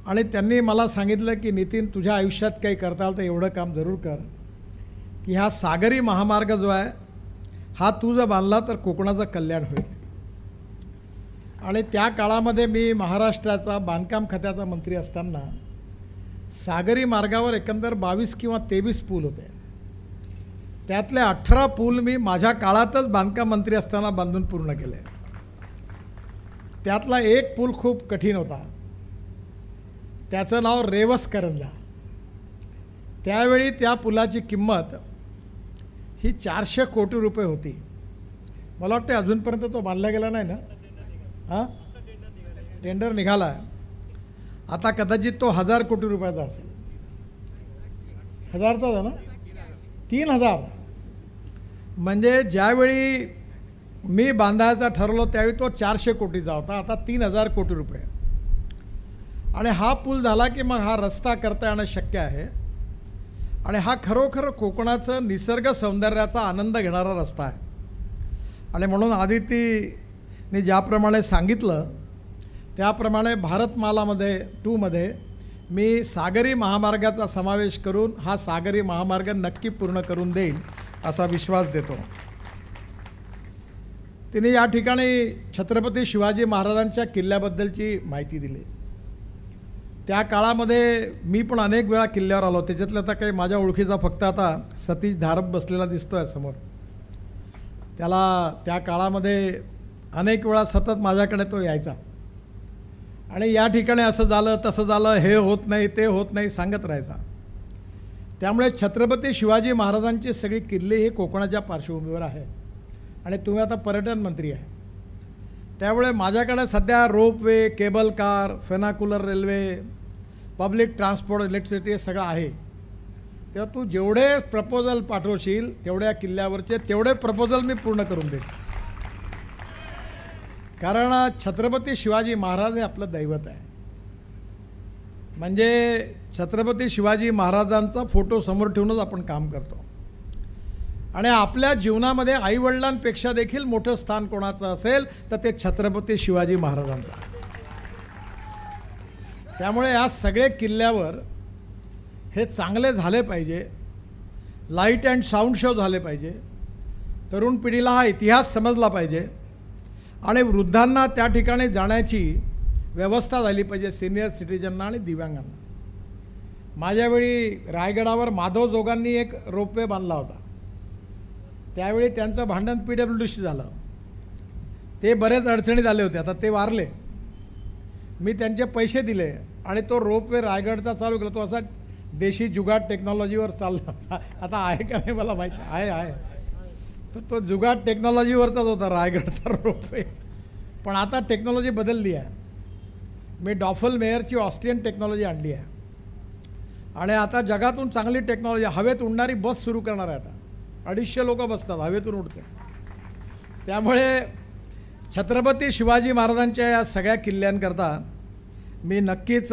आणि त्यांनी मला सांगितलं की नितीन, तुझ्या आयुष्यात काही करता आलं तर एवढं काम जरूर कर की हा सागरी महामार्ग जो आहे हा तू जर बांधला तर कोकणाचं कल्याण होईल. आणि त्या काळामध्ये मी महाराष्ट्राचा बांधकाम खात्याचा मंत्री असताना सागरी मार्गावर एकंदर 22 किंवा 23 पूल होते. त्यातले 18 पूल मी माझ्या काळातच बांधकाम मंत्री असताना बांधून पूर्ण केले. त्यातला एक पूल खूप कठीण होता, त्याचं नाव रेवस करंजा. त्यावेळी त्या पुलाची किंमत ही 400 कोटी रुपये होती. मला वाटते अजूनपर्यंत तो बांधला गेला नाही ना? हां, टेंडर निघाला आहे. आता कदाचित तो 1000 कोटी रुपयाचा असेल. 1000चा आहे ना? 3000. म्हणजे ज्यावेळी मी बांधायचा ठरवलं त्यावेळी तो 400 कोटीचा होता, आता 3000 कोटी रुपये. आणि हा पूल झाला की मग हा रस्ता करता येणं शक्य आहे. आणि हा खरोखर कोकणाचं निसर्ग सौंदर्याचा आनंद घेणारा रस्ता आहे. आणि म्हणून आदितीने ज्याप्रमाणे सांगितलं त्याप्रमाणे भारतमालामध्ये 2 मध्ये मी सागरी महामार्गाचा समावेश करून हा सागरी महामार्ग नक्की पूर्ण करून देईन असा विश्वास देतो. तिने या ठिकाणी छत्रपती शिवाजी महाराजांच्या किल्ल्याबद्दलची माहिती दिली. त्या काळामध्ये मी पण अनेक वेळा किल्ल्यावर आलो. त्याच्यातलं आता काही माझ्या ओळखीचा फक्त आता सतीश धारप बसलेला दिसतो आहे समोर. त्याला त्या काळामध्ये अनेक वेळा सतत माझ्याकडे तो यायचा आणि या ठिकाणी असं झालं तसं झालं, हे होत नाही ते होत नाही सांगत राहायचा. त्यामुळे छत्रपती शिवाजी महाराजांचे सगळे किल्ले हे कोकणाच्या पार्श्वभूमीवर आहे आणि तुम्ही आता पर्यटन मंत्री आहे, त्यामुळे माझ्याकडे सध्या ropeway, cable car, funicular railway, public transport, electricity हे सगळं आहे. तेव्हा तू जेवढे प्रपोजल पाठवशील तेवढ्या किल्ल्यावरचे तेवढे प्रपोजल मी पूर्ण करून देईन. कारण छत्रपती शिवाजी महाराज हे आपलं दैवत आहे. म्हणजे छत्रपती शिवाजी महाराजांचा फोटो समोर ठेवूनच आपण काम करतो आणि आपल्या जीवनामध्ये आईवडिलांपेक्षा देखील मोठं स्थान कोणाचं असेल तर ते छत्रपती शिवाजी महाराजांचं. त्यामुळे या सगळे किल्ल्यावर हे चांगले झाले पाहिजे, लाईट अँड साऊंड शो झाले पाहिजे, तरुण पिढीला हा इतिहास समजला पाहिजे आणि वृद्धांना त्या ठिकाणी जाण्याची व्यवस्था झाली पाहिजे, सिनियर सिटीजनना आणि दिव्यांगांना. माझ्यावेळी रायगडावर माधव जोगांनी एक रोपवे बांधला होता. त्यावेळी त्यांचं भांडण PWDशी झालं. ते बरेच अडचणीत आले होते. आता ते वारले. मी त्यांचे पैसे दिले आणि तो रोपवे रायगडचा चालू केला. तो असा देशी जुगाड टेक्नॉलॉजीवर चालला होता. आता आहे का नाही मला माहीत नाही. आहे. तर तो जुगाड टेक्नॉलॉजीवरचाच होता रायगडचा रोपवे. पण आता टेक्नॉलॉजी बदलली आहे. मी डॉफल मेयरची ऑस्ट्रियन टेक्नॉलॉजी आणली आहे आणि आता जगातून चांगली टेक्नॉलॉजी, हवेत उडणारी बस सुरू करणार आहे. आता 250 लोक बसतात, हवेतून उडते. त्यामुळे छत्रपती शिवाजी महाराजांच्या या सगळ्या किल्ल्यांकरता मी नक्कीच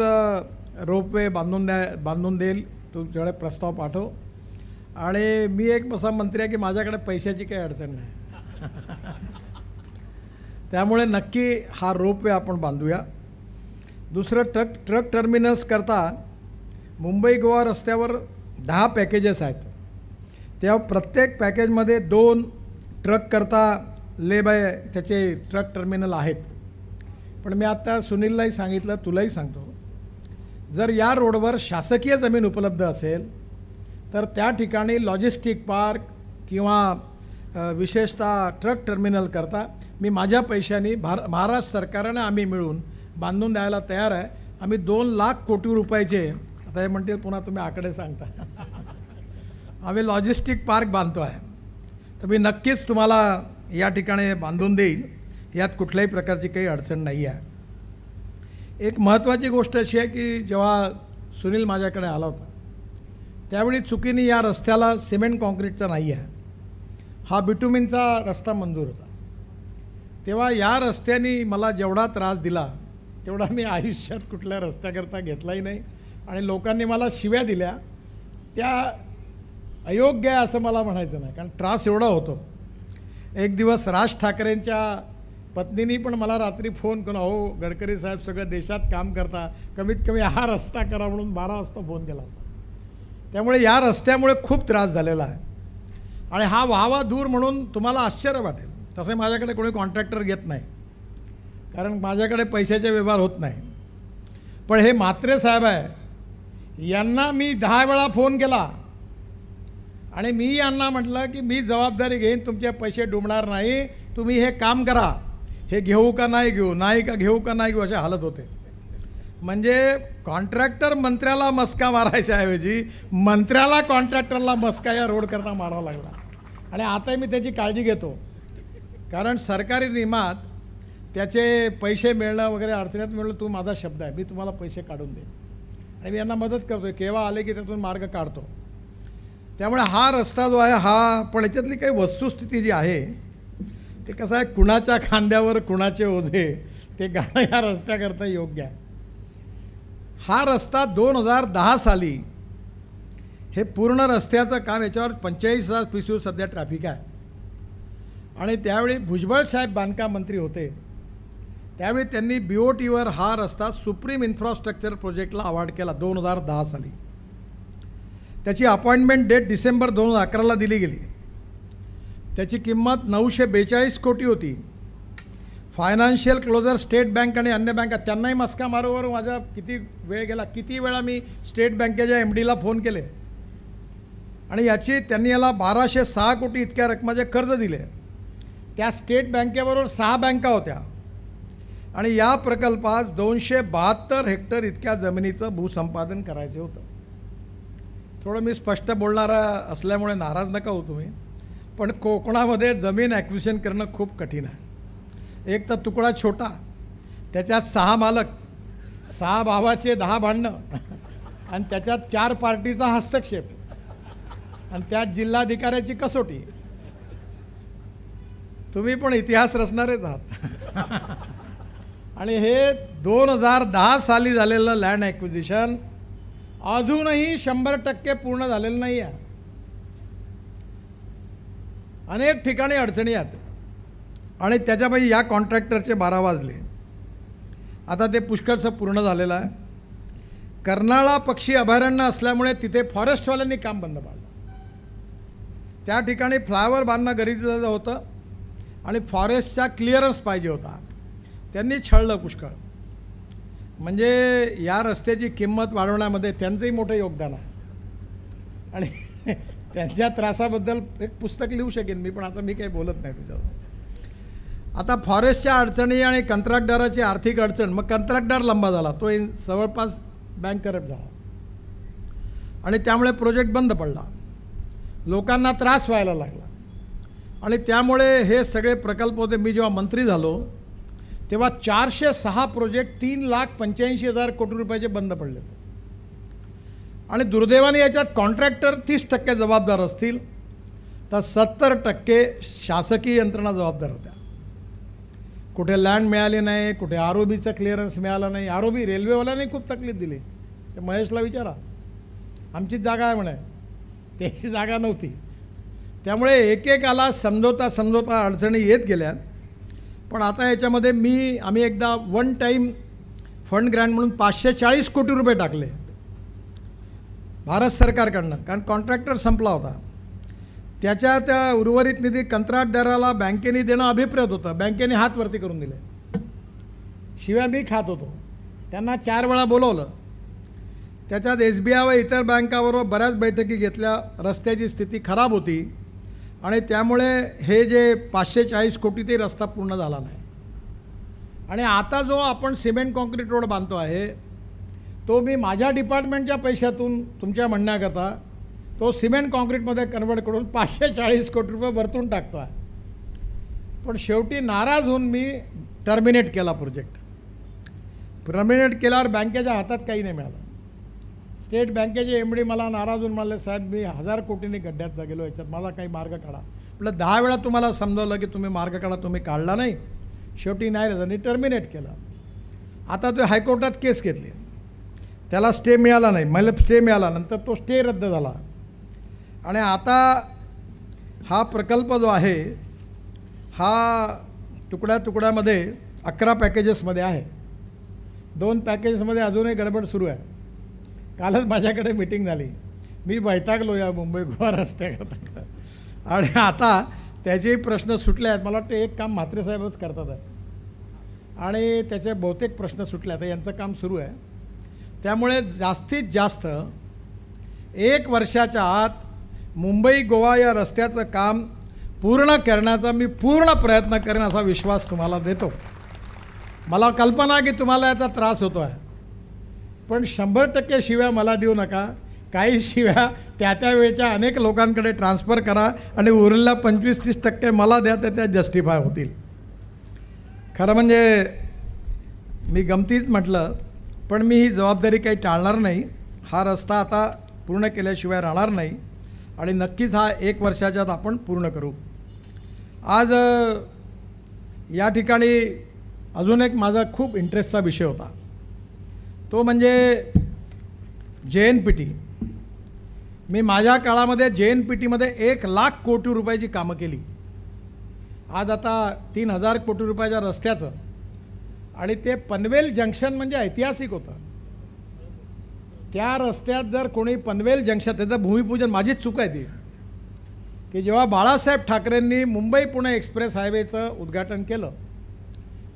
रोपवे बांधून देईल. तुमच्याकडे प्रस्ताव पाठव. आणि मी एक असा मंत्री आहे की माझ्याकडे पैशाची काही अडचण नाही. त्यामुळे नक्की हा रोपवे आपण बांधूया. दुसरं ट्रक टर्मिनस करता मुंबई गोवा रस्त्यावर 10 पॅकेजेस आहेत. तेव्हा प्रत्येक पॅकेजमध्ये 2 ट्रक करता ले बाय त्याचे ट्रक टर्मिनल आहेत. पण मी आता सुनीललाही सांगितलं, तुलाही सांगतो, जर या रोडवर शासकीय जमीन उपलब्ध असेल तर त्या ठिकाणी लॉजिस्टिक पार्क किंवा विशेषतः ट्रक टर्मिनल करता मी माझ्या पैशांनी महाराष्ट्र सरकारने आम्ही मिळून बांधून द्यायला तयार आहे. आम्ही 2 लाख कोटी रुपयाचे, आता हे म्हणतील पुन्हा तुम्ही आकडे सांगता, आम्ही लॉजिस्टिक पार्क बांधतो आहे. तर मी नक्कीच तुम्हाला या ठिकाणी बांधून देईन. यात कुठल्याही प्रकारची काही अडचण नाही आहे. एक महत्त्वाची गोष्ट अशी आहे की जेव्हा सुनील माझ्याकडे आला होता त्यावेळी चुकीने या रस्त्याला सिमेंट कॉन्क्रीटचा नाही आहे, हा बिटुमिनचा रस्ता मंजूर होता. तेव्हा या रस्त्याने मला जेवढा त्रास दिला तेवढा मी आयुष्यात कुठल्या रस्त्याकरता घेतलाही नाही. आणि लोकांनी मला शिव्या दिल्या त्या अयोग्य आहे असं मला म्हणायचं नाही, कारण त्रास एवढा होतो. एक दिवस राज ठाकरेंच्या पत्नीनी पण मला रात्री फोन करून, अहो गडकरी साहेब सगळं देशात काम करता, कमीत कमी हा रस्ता करा म्हणून 12 वाजता फोन केला होता. त्यामुळे या रस्त्यामुळे खूप त्रास झालेला आहे आणि हा व्हावा दूर म्हणून तुम्हाला आश्चर्य वाटेल. तसे माझ्याकडे कोणी कॉन्ट्रॅक्टर घेत नाही, कारण माझ्याकडे पैशाचे व्यवहार होत नाही. पण हे म्हात्रे साहेब आहे, यांना मी 10 वेळा फोन केला आणि मी यांना म्हटलं की मी जबाबदारी घेईन, तुमचे पैसे डुबणार नाही, तुम्ही हे काम करा. हे घेऊ का नाही घेऊ, नाही का घेऊ का नाही घेऊ असे हालत होते. म्हणजे कॉन्ट्रॅक्टर मंत्र्याला मस्का मारायच्या ऐवजी मंत्र्याला कॉन्ट्रॅक्टरला मस्का या रोड करता मारावा लागला. आणि आता मी त्याची काळजी घेतो, कारण सरकारी नियमात त्याचे पैसे मिळणं वगैरे अडचणीत मिळलं, तू माझा शब्द आहे, मी तुम्हाला पैसे काढून देईन. आणि मी यांना मदत करतो, केव्हा आले की त्यातून मार्ग काढतो. त्यामुळे हा रस्ता जो आहे हा, पण याच्यातली काही वस्तुस्थिती जी आहे ते कसं आहे, कुणाच्या खांद्यावर कुणाचे ओझे, ते गाणं या रस्त्याकरता योग्य आहे. हा रस्ता 2010 साली हे पूर्ण रस्त्याचं काम, याच्यावर 45,000 PCU सध्या ट्रॅफिक आहे. आणि त्यावेळी भुजबळ साहेब बांधकाम मंत्री होते, त्यावेळी त्यांनी BOTवर हा रस्ता सुप्रीम इन्फ्रास्ट्रक्चर प्रोजेक्टला अवॉर्ड केला 2010 साली. त्याची अपॉइंटमेंट डेट डिसेंबर 2011ला दिली गेली. त्याची किंमत 942 कोटी होती. फायनान्शियल क्लोजर स्टेट बँक आणि अन्य बँका, त्यांनाही मस्का मारूवर माझा किती वेळ गेला, किती वेळा मी स्टेट बँकेच्या MDला फोन केले आणि त्यांनी याला 1206 कोटी इतक्या रकमाचे कर्ज दिले. त्या स्टेट बँकेबरोबर 6 बँका होत्या आणि या प्रकल्पास 272 हेक्टर इतक्या जमिनीचं भूसंपादन करायचं होतं. थोडं मी स्पष्ट बोलणारा असल्यामुळे नाराज नका हो तुम्ही, पण कोकणामध्ये जमीन ॲक्विजिशन करणं खूप कठीण आहे. एक तर तुकडा छोटा, त्याच्यात 6 मालक, 6 भावाचे 10 भांडणं, आणि त्याच्यात 4 पार्टीचा हस्तक्षेप, आणि त्यात जिल्हाधिकाऱ्याची कसोटी. तुम्ही पण इतिहास रचणारेच आहात. आणि हे 2010 साली झालेलं लँड ॲक्विजिशन अजूनही 100% पूर्ण झालेलं नाही आहे. अनेक ठिकाणी अडचणी आहेत, आणि त्याच्यापैकी या कॉन्ट्रॅक्टरचे 12 वाजले. आता ते पुष्कळसं पूर्ण झालेलं आहे. कर्नाळा पक्षी अभयारण्य असल्यामुळे तिथे फॉरेस्टवाल्यांनी काम बंद पाडलं. त्या ठिकाणी फ्लायओव्हर बांधणं गरजेचं होतं, आणि फॉरेस्टचा क्लिअरन्स पाहिजे होता. त्यांनी छळलं पुष्कळ. म्हणजे या रस्त्याची किंमत वाढवण्यामध्ये त्यांचंही मोठं योगदान आहे, आणि त्यांच्या त्रासाबद्दल एक पुस्तक लिहू शकेन मी, पण आता मी काही बोलत नाही त्याच्यावर. आता फॉरेस्टच्या अडचणी आणि कंत्राटदाराची आर्थिक अडचण, मग कंत्राटदार लंबा झाला, तो जवळपास बँक करप्ट झाला, आणि त्यामुळे प्रोजेक्ट बंद पडला. लोकांना त्रास व्हायला लागला, आणि त्यामुळे हे सगळे प्रकल्प होते. मी जेव्हा मंत्री झालो तेव्हा 406 प्रोजेक्ट 3,85,000 कोटी रुपयाचे बंद पडले. आणि दुर्दैवाने याच्यात कॉन्ट्रॅक्टर 30% जबाबदार असतील, तर 70% शासकीय यंत्रणा जबाबदार होत्या. कुठे लँड मिळाली नाही, कुठे ROBचं क्लिअरन्स मिळालं नाही. ROB रेल्वेवाल्याने खूप तकलीफ दिली. ते महेशला विचारा, आमचीच जागा आहे म्हणे, त्याची जागा नव्हती. त्यामुळे एकेकाला समजोता अडचणी येत गेल्या. पण आता याच्यामध्ये आम्ही एकदा वन टाईम फंड ग्रँट म्हणून 540 कोटी रुपये टाकले भारत सरकारकडनं, कारण कॉन्ट्रॅक्टर संपला होता. त्या उर्वरित निधी कंत्राटदाराला बँकेने देणं अभिप्रेत होतं. बँकेने हात वरती करून दिले. शिवाय मी खात होतो. त्यांना 4 वेळा बोलवलं. त्याच्यात SBI व इतर बँकाबरोबर बऱ्याच बैठकी घेतल्या. रस्त्याची स्थिती खराब होती, आणि त्यामुळे हे जे 540 कोटी ते रस्ता पूर्ण झाला नाही. आणि आता जो आपण सिमेंट कॉन्क्रीट रोड बांधतो आहे, तो मी माझ्या डिपार्टमेंटच्या पैशातून तुमच्या म्हणण्याकरता तो सिमेंट कॉन्क्रीटमध्ये कन्वर्ट करून 540 कोटी रुपये वरतून टाकतो आहे. पण शेवटी नाराज होऊन मी टर्मिनेट केला प्रोजेक्ट. टर्मिनेट केल्यावर बँकेच्या हातात काही नाही मिळालं. स्टेट बँकेचे MD मला नाराज होऊन म्हणाले, साहेब मी 1000 कोटींनी गड्ड्यात गेलो, याच्यात माझा काही मार्ग काढा. म्हटलं 10 वेळा तुम्हाला समजावलं की तुम्ही मार्ग काढा, तुम्ही काढला नाही. शेवटी नाही त्यांनी टर्मिनेट केलं. आता तो हायकोर्टात केस घेतली, त्याला स्टे मिळाला नाही. मला स्टे मिळाला, नंतर तो स्टे रद्द झाला. आणि आता हा प्रकल्प जो आहे हा तुकड्यामध्ये 11 पॅकेजेसमध्ये आहे. 2 पॅकेजेसमध्ये अजूनही गडबड सुरू आहे. कालच माझ्याकडे मीटिंग झाली. मी वैतागलो या मुंबई गोवा रस्त्याकरता, आणि आता त्याचेही प्रश्न सुटले आहेत. मला वाटतं एक काम म्हात्रे साहेबच करतात आहे, आणि त्याचे बहुतेक प्रश्न सुटले आहेत. यांचं काम सुरू आहे. त्यामुळे जास्तीत जास्त 1 वर्षाच्या आत मुंबई गोवा या रस्त्याचं काम पूर्ण करण्याचा मी पूर्ण प्रयत्न करेन, असा विश्वास तुम्हाला देतो. मला कल्पना आहे की तुम्हाला याचा त्रास होतो आहे, पण 100% शिव्या मला देऊ नका. काही शिव्या त्या वेळेच्या अनेक लोकांकडे ट्रान्सफर करा, आणि उरलेला 25-30% मला द्या, तर त्या जस्टिफाय होतील. खरं म्हणजे मी गमतीच म्हटलं, पण मी ही जबाबदारी काही टाळणार नाही. हा रस्ता आता पूर्ण केल्याशिवाय राहणार नाही, आणि नक्कीच हा 1 वर्षाच्या आत आपण पूर्ण करू. आज या ठिकाणी अजून एक माझा खूप इंटरेस्टचा विषय होता, तो म्हणजे JNPT. मी माझ्या काळामध्ये JNPTमध्ये 1,00,000 कोटी रुपयाची कामं केली. आज आता 3,000 कोटी रुपयाच्या रस्त्याचं, आणि ते पनवेल जंक्शन म्हणजे ऐतिहासिक होतं. त्या रस्त्यात जर कोणी पनवेल जंक्शन, त्याचं भूमिपूजन माझीच चूक आहे ती, की जेव्हा बाळासाहेब ठाकरेंनी मुंबई पुणे एक्सप्रेस हायवेचं उद्घाटन केलं,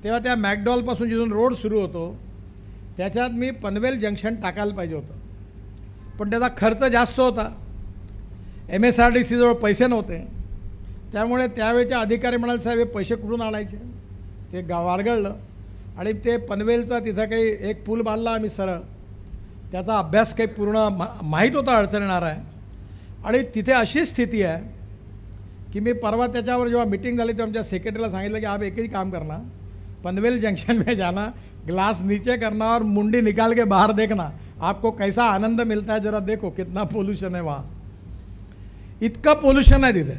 तेव्हा त्या मॅकडॉलपासून जिथून रोड सुरू होतो त्याच्यात मी पनवेल जंक्शन टाकायला पाहिजे होतं. पण त्याचा खर्च जास्त होता. MSRDCजवळ पैसे नव्हते. त्यामुळे त्यावेळेच्या अधिकारी म्हणाले, साहेब हे पैसे कुठून आणायचे. ते वारगळलं, आणि ते पनवेलचा तिथं काही एक पूल बांधला आम्ही सरळ, त्याचा अभ्यास काही पूर्ण माहीत होता अडचण येणार आहे. आणि तिथे अशी स्थिती आहे की मी परवा त्याच्यावर जेव्हा मीटिंग झाली तेव्हा आमच्या सेक्रेटरीला सांगितलं की आप एक ही काम करना, पनवेल जंक्शन में जाना, ग्लास नीचे करना और मुंडी निकाल के बाहर देखना, आपको कैसा आनंद मिलता है, जरा देखो कितना पोल्यूशन है वहाँ. इतकं पोल्यूशन आहे तिथे.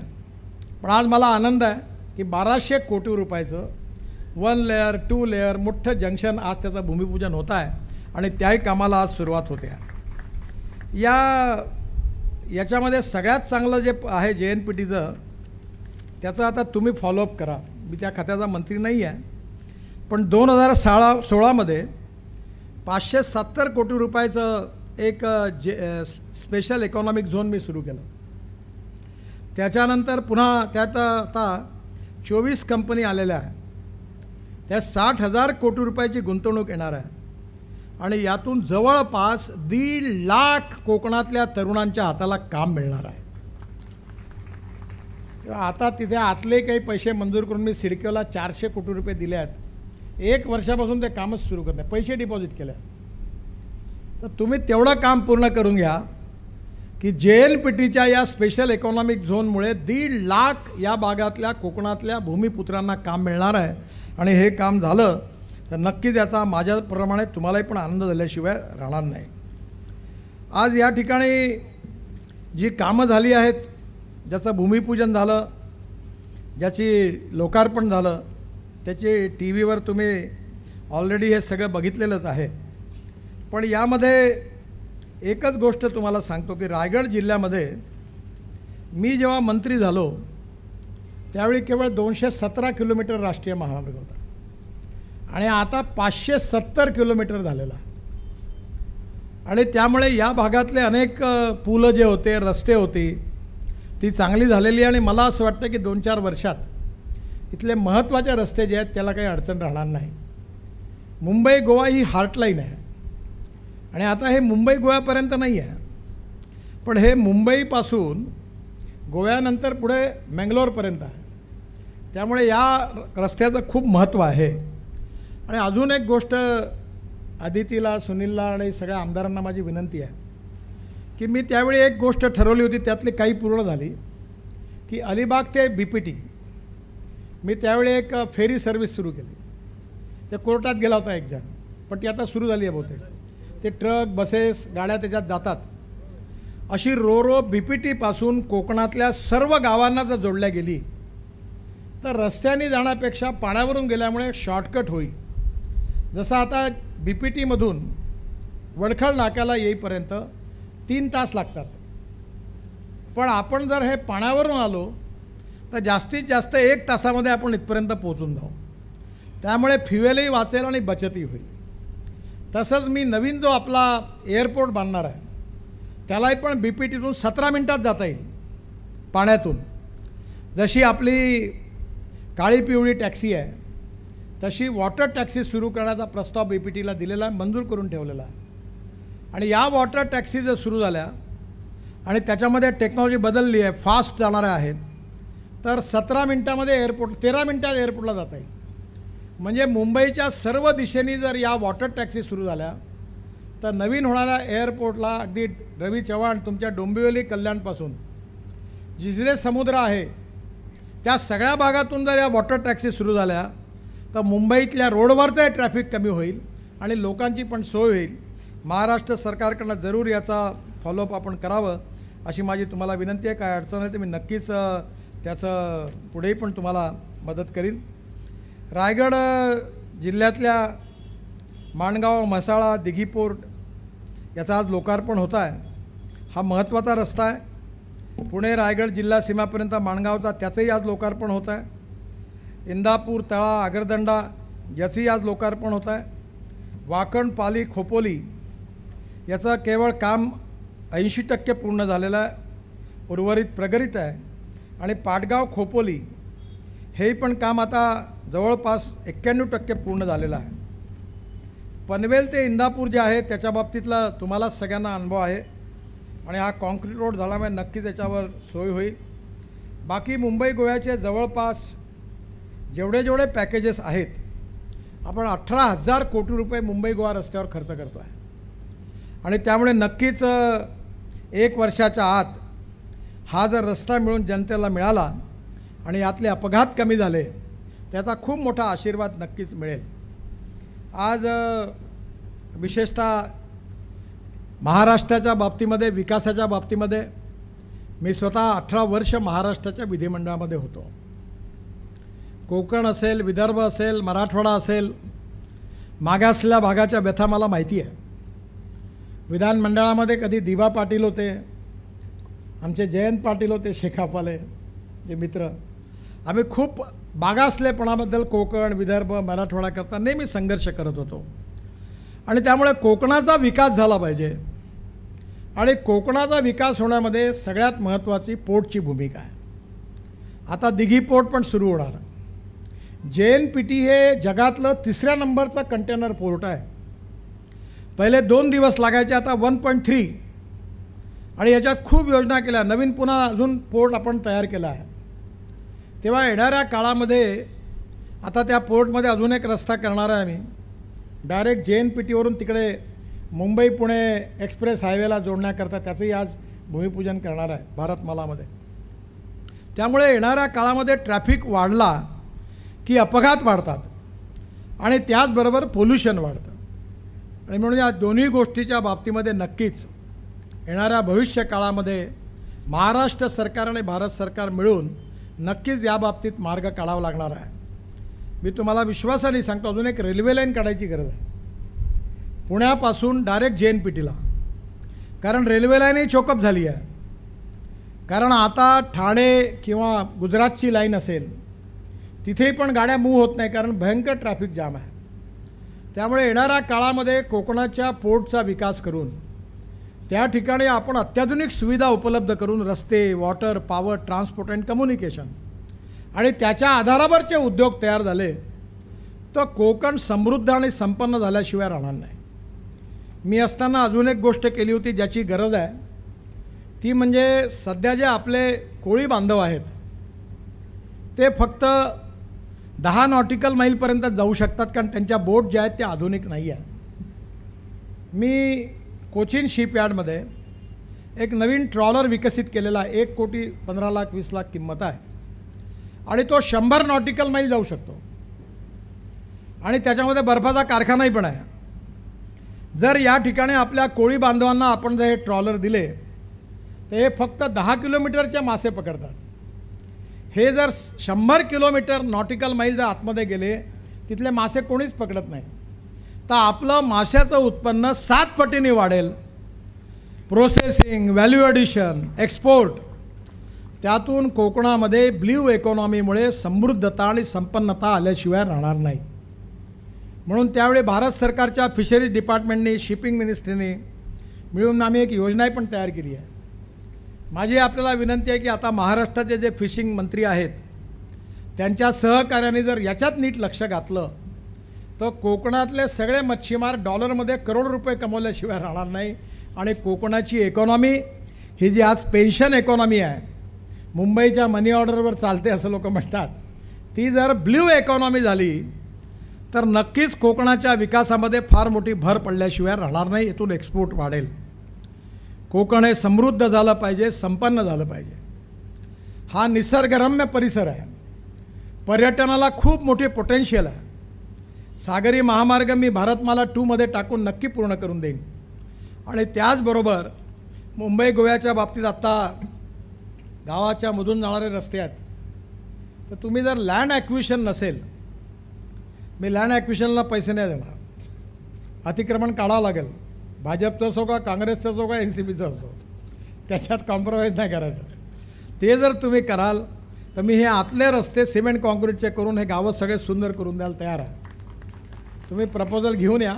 पण आज मला आनंद आहे की 1200 कोटी रुपयाचं 1 लेअर 2 लेअर मोठं जंक्शन आज त्याचं भूमिपूजन होत आहे आणि त्याही कामाला आज सुरुवात होते आहे. याच्यामध्ये सगळ्यात चांगलं जे आहे JNPTचं, त्याचं आता तुम्ही फॉलोअप करा. मी त्या खात्याचा मंत्री नाही आहे, पण 2016मध्ये 570 कोटी रुपयाचं एक स्पेशल इकॉनॉमिक झोन मी सुरू केलं. त्याच्यानंतर पुन्हा त्यात आता 24 कंपनी आलेल्या आहे. त्या 60,000 कोटी रुपयाची गुंतवणूक येणार आहे आणि यातून जवळपास 1.5 लाख कोकणातल्या तरुणांच्या हाताला काम मिळणार आहे. आता तिथे आतले काही पैसे मंजूर करून मी सिडकोला 400 कोटी रुपये दिले आहेत. 1 वर्षापासून ते कामच सुरू करत नाही, पैसे डिपॉझिट केले. तर तुम्ही तेवढं काम पूर्ण करून घ्या की JNPTच्या या स्पेशल इकॉनॉमिक झोनमुळे 1.5 लाख या भागातल्या कोकणातल्या भूमिपुत्रांना काम मिळणार आहे. आणि हे काम झालं तर नक्कीच याचा माझ्याप्रमाणे तुम्हालाही पण आनंद झाल्याशिवाय राहणार नाही. आज या ठिकाणी जी कामं झाली आहेत, ज्याचं भूमिपूजन झालं, ज्याची लोकार्पण झालं, त्याची TV वर तुम्ही ऑलरेडी हे सगळं बघितलेलंच आहे. पण यामध्ये एकच गोष्ट तुम्हाला सांगतो की रायगड जिल्ह्यामध्ये मी जेव्हा मंत्री झालो त्यावेळी केवळ 217 किलोमीटर राष्ट्रीय महामार्ग होता आणि आता 570 किलोमीटर झालेला. आणि त्यामुळे या भागातले अनेक पुलं जे होते, रस्ते होती, ती चांगली झालेली. आणि मला असं वाटतं की 2-4 वर्षात इथले महत्त्वाचे रस्ते जे आहेत त्याला काही अडचण राहणार नाही. मुंबई गोवा ही हार्टलाईन आहे आणि आता हे मुंबई गोव्यापर्यंत नाही आहे, पण हे मुंबईपासून गोव्यानंतर पुढे मंगलोरपर्यंत आहे. त्यामुळे या रस्त्याचं खूप महत्त्व आहे. आणि अजून एक गोष्ट आदितीला, सुनीलला आणि सगळ्या आमदारांना माझी विनंती आहे की मी त्यावेळी एक गोष्ट ठरवली होती, त्यातली काही पूर्ण झाली, की अलिबाग ते BPT मी त्यावेळी एक फेरी सर्व्हिस सुरू केली. ते कोर्टात गेला होता एक जण, पण ती आता सुरू झाली आहे बहुतेक. ते ट्रक, बसेस, गाड्या त्याच्यात जातात. अशी रो BPTपासून कोकणातल्या सर्व गावांना जर जोडल्या गेली तर रस्त्याने जाण्यापेक्षा पाण्यावरून गेल्यामुळे शॉर्टकट होईल. जसं आता BPTमधून वडखळ नाक्याला येईपर्यंत 3 तास लागतात, पण आपण जर हे पाण्यावरून आलो तर जास्तीत जास्त 1 तासामध्ये आपण इथपर्यंत पोहोचून जाऊ. त्यामुळे फ्युएलही वाचेल आणि बचतही होईल. तसंच मी नवीन जो आपला एअरपोर्ट बांधणार आहे त्यालाही पण BPTतून 17 मिनिटात जाता येईल पाण्यातून. जशी आपली काळी पिवळी टॅक्सी आहे तशी वॉटर टॅक्सी सुरू करण्याचा प्रस्ताव BPTला दिलेला आहे, मंजूर करून ठेवलेला आहे. आणि या वॉटर टॅक्सी जर सुरू झाल्या आणि त्याच्यामध्ये टेक्नॉलॉजी बदलली आहे, फास्ट जाणाऱ्या आहेत, तर 17 मिनिटामध्ये एअरपोर्ट, 13 मिनिटात एअरपोर्टला जाता येईल. म्हणजे मुंबईच्या सर्व दिशेने जर या वॉटर टॅक्सी सुरू झाल्या तर नवीन होणाऱ्या एअरपोर्टला अगदी रवी चव्हाण तुमच्या डोंबिवली कल्याणपासून जिथे समुद्र आहे त्या सगळ्या भागातून जर या वॉटर टॅक्सी सुरू झाल्या तर मुंबईतल्या रोडवरचं ट्रॅफिक कमी होईल आणि लोकांची पण सोय होईल. महाराष्ट्र सरकारकडनं जरूर याचा फॉलोअप आपण करावं अशी माझी तुम्हाला विनंती आहे. काय अडचण आहे तर मी नक्कीच त्याचं पुढेही पण तुम्हाला मदत करीन. रायगड जिल्ह्यातल्या माणगाव, म्हसाळा, दिघी पोर्ट याचा आज लोकार्पण होत आहे. हा महत्त्वाचा रस्ता आहे. पुणे रायगड जिल्हा सीमापर्यंत माणगावचा त्याचंही आज लोकार्पण होत आहे. इंदापूर, तळा, आगरदंडा याचंही आज लोकार्पण होत आहे. वाकण, पाली, खोपोली याचं केवळ काम 80% पूर्ण झालेलं आहे, उर्वरित प्रगतीत आहे. आणि पाटगाव, खोपोली हेही पण काम आता जवळपास 91% पूर्ण झालेलं आहे. पनवेल ते इंदापूर जे आहे त्याच्या बाबतीतला तुम्हाला सगळ्यांना अनुभव आहे आणि हा कॉन्क्रीट रोड झाल्यामुळे नक्की त्याच्यावर सोय होईल. बाकी मुंबई गोव्याचे जवळपास जेवढे पॅकेजेस आहेत आपण 18,000 कोटी रुपये मुंबई गोवा रस्त्यावर खर्च करतो आहे. आणि त्यामुळे नक्कीच 1 वर्षाच्या आत हा जर रस्ता मिळून जनतेला मिळाला आणि यातले अपघात कमी झाले त्याचा खूप मोठा आशीर्वाद नक्कीच मिळेल. आज विशेषतः महाराष्ट्राच्या बाबतीमध्ये, विकासाच्या बाबतीमध्ये मी स्वतः 18 वर्ष महाराष्ट्राच्या विधिमंडळामध्ये होतो. कोकण असेल, विदर्भ असेल, मराठवाडा असेल, मागासलेल्या भागाच्या व्यथा मला माहिती आहे. विधानमंडळामध्ये कधी दिवा पाटील होते, आमचे जयंत पाटील होते, शेखापाले जे मित्र. आम्ही खूप मागासलेपणाबद्दल कोकण, विदर्भ, मराठवाडा करता नेहमी संघर्ष करत होतो. आणि त्यामुळे कोकणाचा विकास झाला पाहिजे. आणि कोकणाचा विकास होण्यामध्ये सगळ्यात महत्त्वाची पोर्टची भूमिका आहे. आता दिघी पोर्ट पण सुरू होणार. JNPT हे जगातलं 3ऱ्या नंबरचं कंटेनर पोर्ट आहे. पहिले 2 दिवस लागायचे, आता 1.3. आणि याच्यात खूप योजना केल्या. नवीन पुन्हा अजून पोर्ट आपण तयार केला आहे. तेव्हा येणाऱ्या काळामध्ये आता त्या पोर्टमध्ये अजून एक रस्ता करणार आहे आम्ही. डायरेक्ट JNPTवरून तिकडे मुंबई पुणे एक्सप्रेस हायवेला जोडण्याकरता त्याचंही आज भूमिपूजन करणार आहे भारतमालामध्ये. त्यामुळे येणाऱ्या काळामध्ये ट्रॅफिक वाढला की अपघात वाढतात आणि त्याचबरोबर पोल्युशन वाढतं. आणि म्हणून या दोन्ही गोष्टीच्या बाबतीमध्ये नक्कीच येणाऱ्या भविष्य काळामध्ये महाराष्ट्र सरकार आणि भारत सरकार मिळून नक्कीच या बाबतीत मार्ग काढावा लागणार आहे. मी तुम्हाला विश्वासाने सांगतो, अजून एक रेल्वे लाईन काढायची गरज आहे पुण्यापासून डायरेक्ट JNPTला. कारण रेल्वे लाईनही चोकअप झाली आहे. कारण आता ठाणे किंवा गुजरातची लाईन असेल तिथेही पण गाड्या मूव्ह होत नाही, कारण भयंकर ट्रॅफिक जाम आहे. त्यामुळे येणाऱ्या काळामध्ये कोकणाच्या पोर्टचा विकास करून त्या ठिकाणी आपण अत्याधुनिक सुविधा उपलब्ध करून रस्ते, water, power, transport and communication आणि त्याच्या आधारावरचे उद्योग तयार झाले तर कोकण समृद्ध आणि संपन्न झाल्याशिवाय राहणार नाही. मी असताना अजून एक गोष्ट केली होती ज्याची गरज आहे, ती म्हणजे सध्या जे आपले कोळी बांधव आहेत ते फक्त 10 नॉटिकल मैलपर्यंत जाऊ शकतात, कारण त्यांच्या बोट ज्या आहेत त्या आधुनिक नाही आहे. मी कोचीन शिपयार्डमध्ये एक नवीन ट्रॉलर विकसित केलेला आहे. 1,15,20,00,000 किंमत आहे आणि तो 100 नॉटिकल मैल जाऊ शकतो आणि त्याच्यामध्ये बर्फाचा कारखानाही पण आहे. जर या ठिकाणी आपल्या कोळी बांधवांना आपण जर हे ट्रॉलर दिले तर हे फक्त 10 किलोमीटरचे मासे पकडतात. हे जर 100 किलोमीटर नॉटिकल मैल जर आतमध्ये गेले तिथले मासे कोणीच पकडत नाही, तर आपलं माशाचं उत्पन्न 7 पटीने वाढेल. प्रोसेसिंग, व्हॅल्यू ॲडिशन, एक्सपोर्ट, त्यातून कोकणामध्ये ब्ल्यू इकॉनॉमीमुळे समृद्धता आणि संपन्नता आल्याशिवाय राहणार नाही. म्हणून त्यावेळी भारत सरकारच्या फिशरीज डिपार्टमेंटनी, शिपिंग मिनिस्ट्रीने मिळून आम्ही एक योजनाही पण तयार केली आहे. माझी आपल्याला विनंती आहे की आता महाराष्ट्राचे जे फिशिंग मंत्री आहेत त्यांच्या सहकार्याने जर याच्यात नीट लक्ष घातलं तर कोकणातले सगळे मच्छीमार डॉलरमध्ये करोड रुपये कमवल्याशिवाय राहणार नाही. आणि कोकणाची इकॉनॉमी ही जी आज पेन्शन इकॉनॉमी आहे, मुंबईच्या मनी ऑर्डरवर चालते असं लोक म्हणतात, ती जर ब्ल्यू इकॉनॉमी झाली तर नक्कीच कोकणाच्या विकासामध्ये फार मोठी भर पडल्याशिवाय राहणार नाही. इथून एक्सपोर्ट वाढेल. कोकण हे समृद्ध झालं पाहिजे, संपन्न झालं पाहिजे. हा निसर्गरम्य परिसर आहे. पर्यटनाला खूप मोठी पोटेन्शियल आहे. सागरी महामार्ग मी भारतमाला 2मध्ये टाकून नक्की पूर्ण करून देईन. आणि त्याचबरोबर मुंबई गोव्याच्या बाबतीत आत्ता गावाच्या मधून जाणारे रस्ते आहेत, तर तुम्ही जर लँड ॲक्विशन नसेल, मी लँड ॲक्विशनला पैसे नाही देणार, अतिक्रमण काढावं लागेल. भाजपचं असो का, काँग्रेसचं असो का, NCPचं असो, त्याच्यात कॉम्प्रोमाइज नाही करायचं. ते जर तुम्ही कराल तर मी हे आतले रस्ते सिमेंट कॉन्क्रीटचे करून हे गावं सगळे सुंदर करून द्यायला तयार आहे. तुम्ही प्रपोजल घेऊन या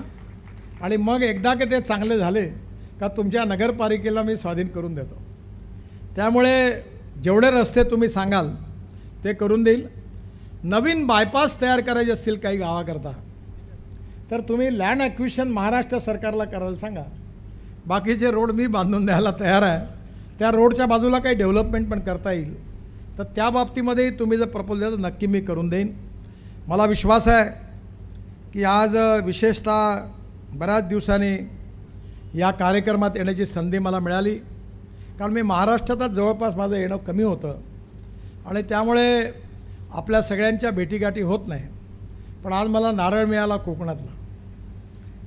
आणि मग एकदा की ते चांगले झाले का तुमच्या नगरपालिकेला मी स्वाधीन करून देतो. त्यामुळे जेवढे रस्ते तुम्ही सांगाल ते करून देईल. नवीन बायपास तयार करायचे असतील काही गावाकरता तर तुम्ही लँड ॲक्विशन महाराष्ट्र सरकारला करायला सांगा. बाकीचे रोड मी बांधून द्यायला तयार आहे. त्या रोडच्या बाजूला काही डेव्हलपमेंट पण करता येईल तर त्या बाबतीमध्येही तुम्ही जर प्रपोजल द्याल तर नक्की मी करून देईन. मला विश्वास आहे की आज विशेषतः बऱ्याच दिवसांनी या कार्यक्रमात येण्याची संधी मला मिळाली, कारण मी महाराष्ट्रातच जवळपास माझं येणं कमी होतं आणि त्यामुळे आपल्या सगळ्यांच्या भेटीगाठी होत नाही. पण आज मला नारळ मिळाला कोकणातला,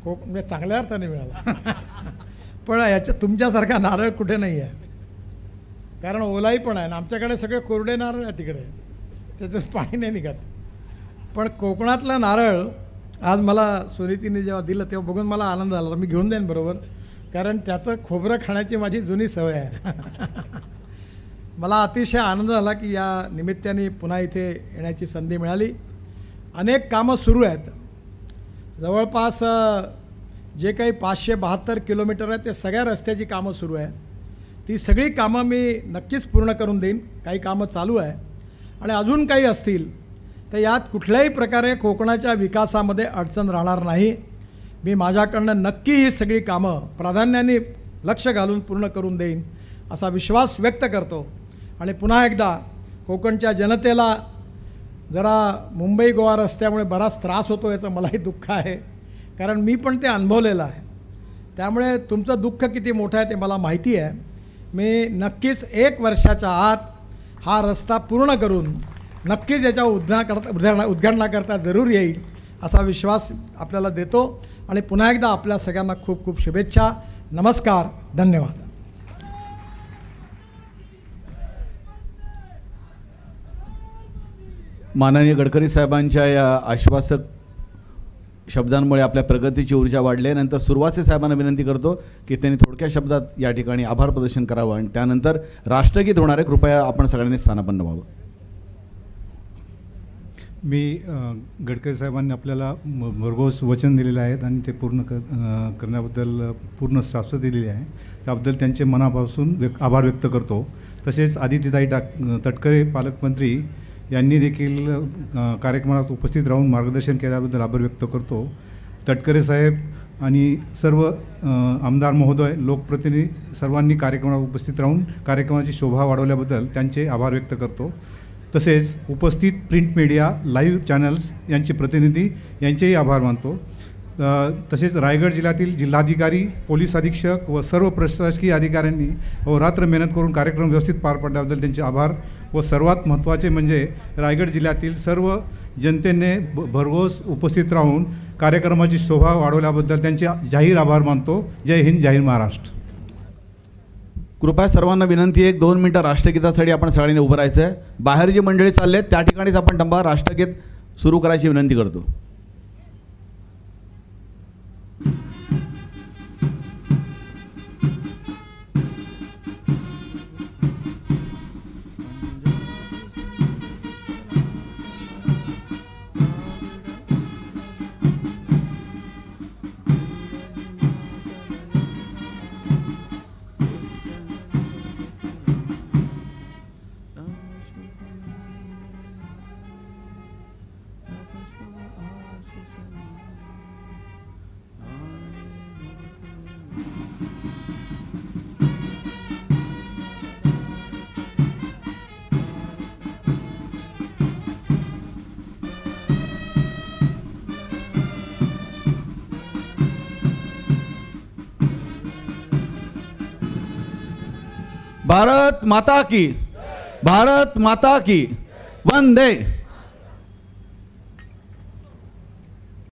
म्हणजे चांगल्या अर्थाने मिळाला. पण याच्यात तुमच्यासारखा नारळ कुठे नाही आहे, कारण ओलाई पण आहे ना, आमच्याकडे सगळे कोरडे नारळ आहे तिकडे, त्यातून पाणी नाही निघत. पण कोकणातला नारळ आज मला सुनीतीने जेव्हा दिलं तेव्हा बघून मला आनंद झाला. मी घेऊन जाईन बरोबर, कारण त्याचं खोबरं खाण्याची माझी जुनी सवय आहे. मला अतिशय आनंद झाला की या निमित्ताने पुन्हा इथे येण्याची संधी मिळाली. अनेक कामं सुरू आहेत. जवळपास जे काही 572 किलोमीटर आहे ते सगळ्या रस्त्याची कामं सुरू आहे. ती सगळी कामं मी नक्कीच पूर्ण करून देईन. काही कामं चालू आहे आणि अजून काही असतील तर यात कुठल्याही प्रकारे कोकणाच्या विकासामध्ये अडचण राहणार नाही. मी माझ्याकडनं नक्की ही सगळी कामं प्राधान्याने लक्ष घालून पूर्ण करून देईन असा विश्वास व्यक्त करतो. आणि पुन्हा एकदा कोकणच्या जनतेला जरा मुंबई गोवा रस्त्यामुळे बराच त्रास होतो याचं मलाही दुःख आहे, कारण मी पण ते अनुभवलेलं आहे. त्यामुळे तुमचं दुःख किती मोठं आहे ते मला माहिती आहे. मी नक्कीच 1 वर्षाच्या आत हा रस्ता पूर्ण करून नक्कीच याच्या उद्घाटनाकरता जरूर येईल असा विश्वास आपल्याला देतो. आणि पुन्हा एकदा आपल्या सगळ्यांना खूप खूप शुभेच्छा. नमस्कार, धन्यवाद. माननीय गडकरी साहेबांच्या या आश्वासक शब्दांमुळे आपल्या प्रगतीची ऊर्जा वाढली. नंतर सुरवासे साहेबांना विनंती करतो की त्यांनी थोडक्या शब्दात या ठिकाणी आभार प्रदर्शन करावं आणि त्यानंतर राष्ट्रगीत होणार आहे. कृपया आपण सगळ्यांनी स्थानापन्न व्हावं. मी गडकरी साहेबांनी आपल्याला भरघोस वचन दिलेले आहेत आणि ते पूर्ण करण्याबद्दल पूर्ण शाश्वत दिलेली आहे. त्याबद्दल त्यांचे मनापासून आभार व्यक्त करतो. तसेच आदित्यताई तटकरे पालकमंत्री यांनी देखील कार्यक्रमात उपस्थित राहून मार्गदर्शन केल्याबद्दल आभार व्यक्त करतो. तटकरे साहेब आणि सर्व आमदार महोदय, लोकप्रतिनिधी सर्वांनी कार्यक्रमात उपस्थित राहून कार्यक्रमाची शोभा वाढवल्याबद्दल त्यांचे आभार व्यक्त करतो. तसेच उपस्थित प्रिंट मीडिया, लाईव्ह चॅनल्स यांचे प्रतिनिधी यांचेही आभार मानतो. तसेच रायगड जिल्ह्यातील जिल्हाधिकारी, पोलीस अधीक्षक व सर्व प्रशासकीय अधिकाऱ्यांनी रात्र मेहनत करून कार्यक्रम व्यवस्थित पार पाडल्याबद्दल त्यांचे आभार. व सर्वात महत्त्वाचे म्हणजे रायगड जिल्ह्यातील सर्व जनतेने भरघोस उपस्थित राहून कार्यक्रमाची शोभा वाढवल्याबद्दल त्यांचे जाहीर आभार मानतो. जय हिंद, जय हिंद महाराष्ट्र. कृपया सर्वांना विनंती आहे, 2 मिनिटं राष्ट्रगीतासाठी आपण सगळ्यांनी उभं राहायचं आहे. बाहेर जी मंडळी चालले आहेत त्या ठिकाणीच आपण थांबा, राष्ट्रगीत सुरू करायची विनंती करतो. भारत माता की, भारत माता की, वंदे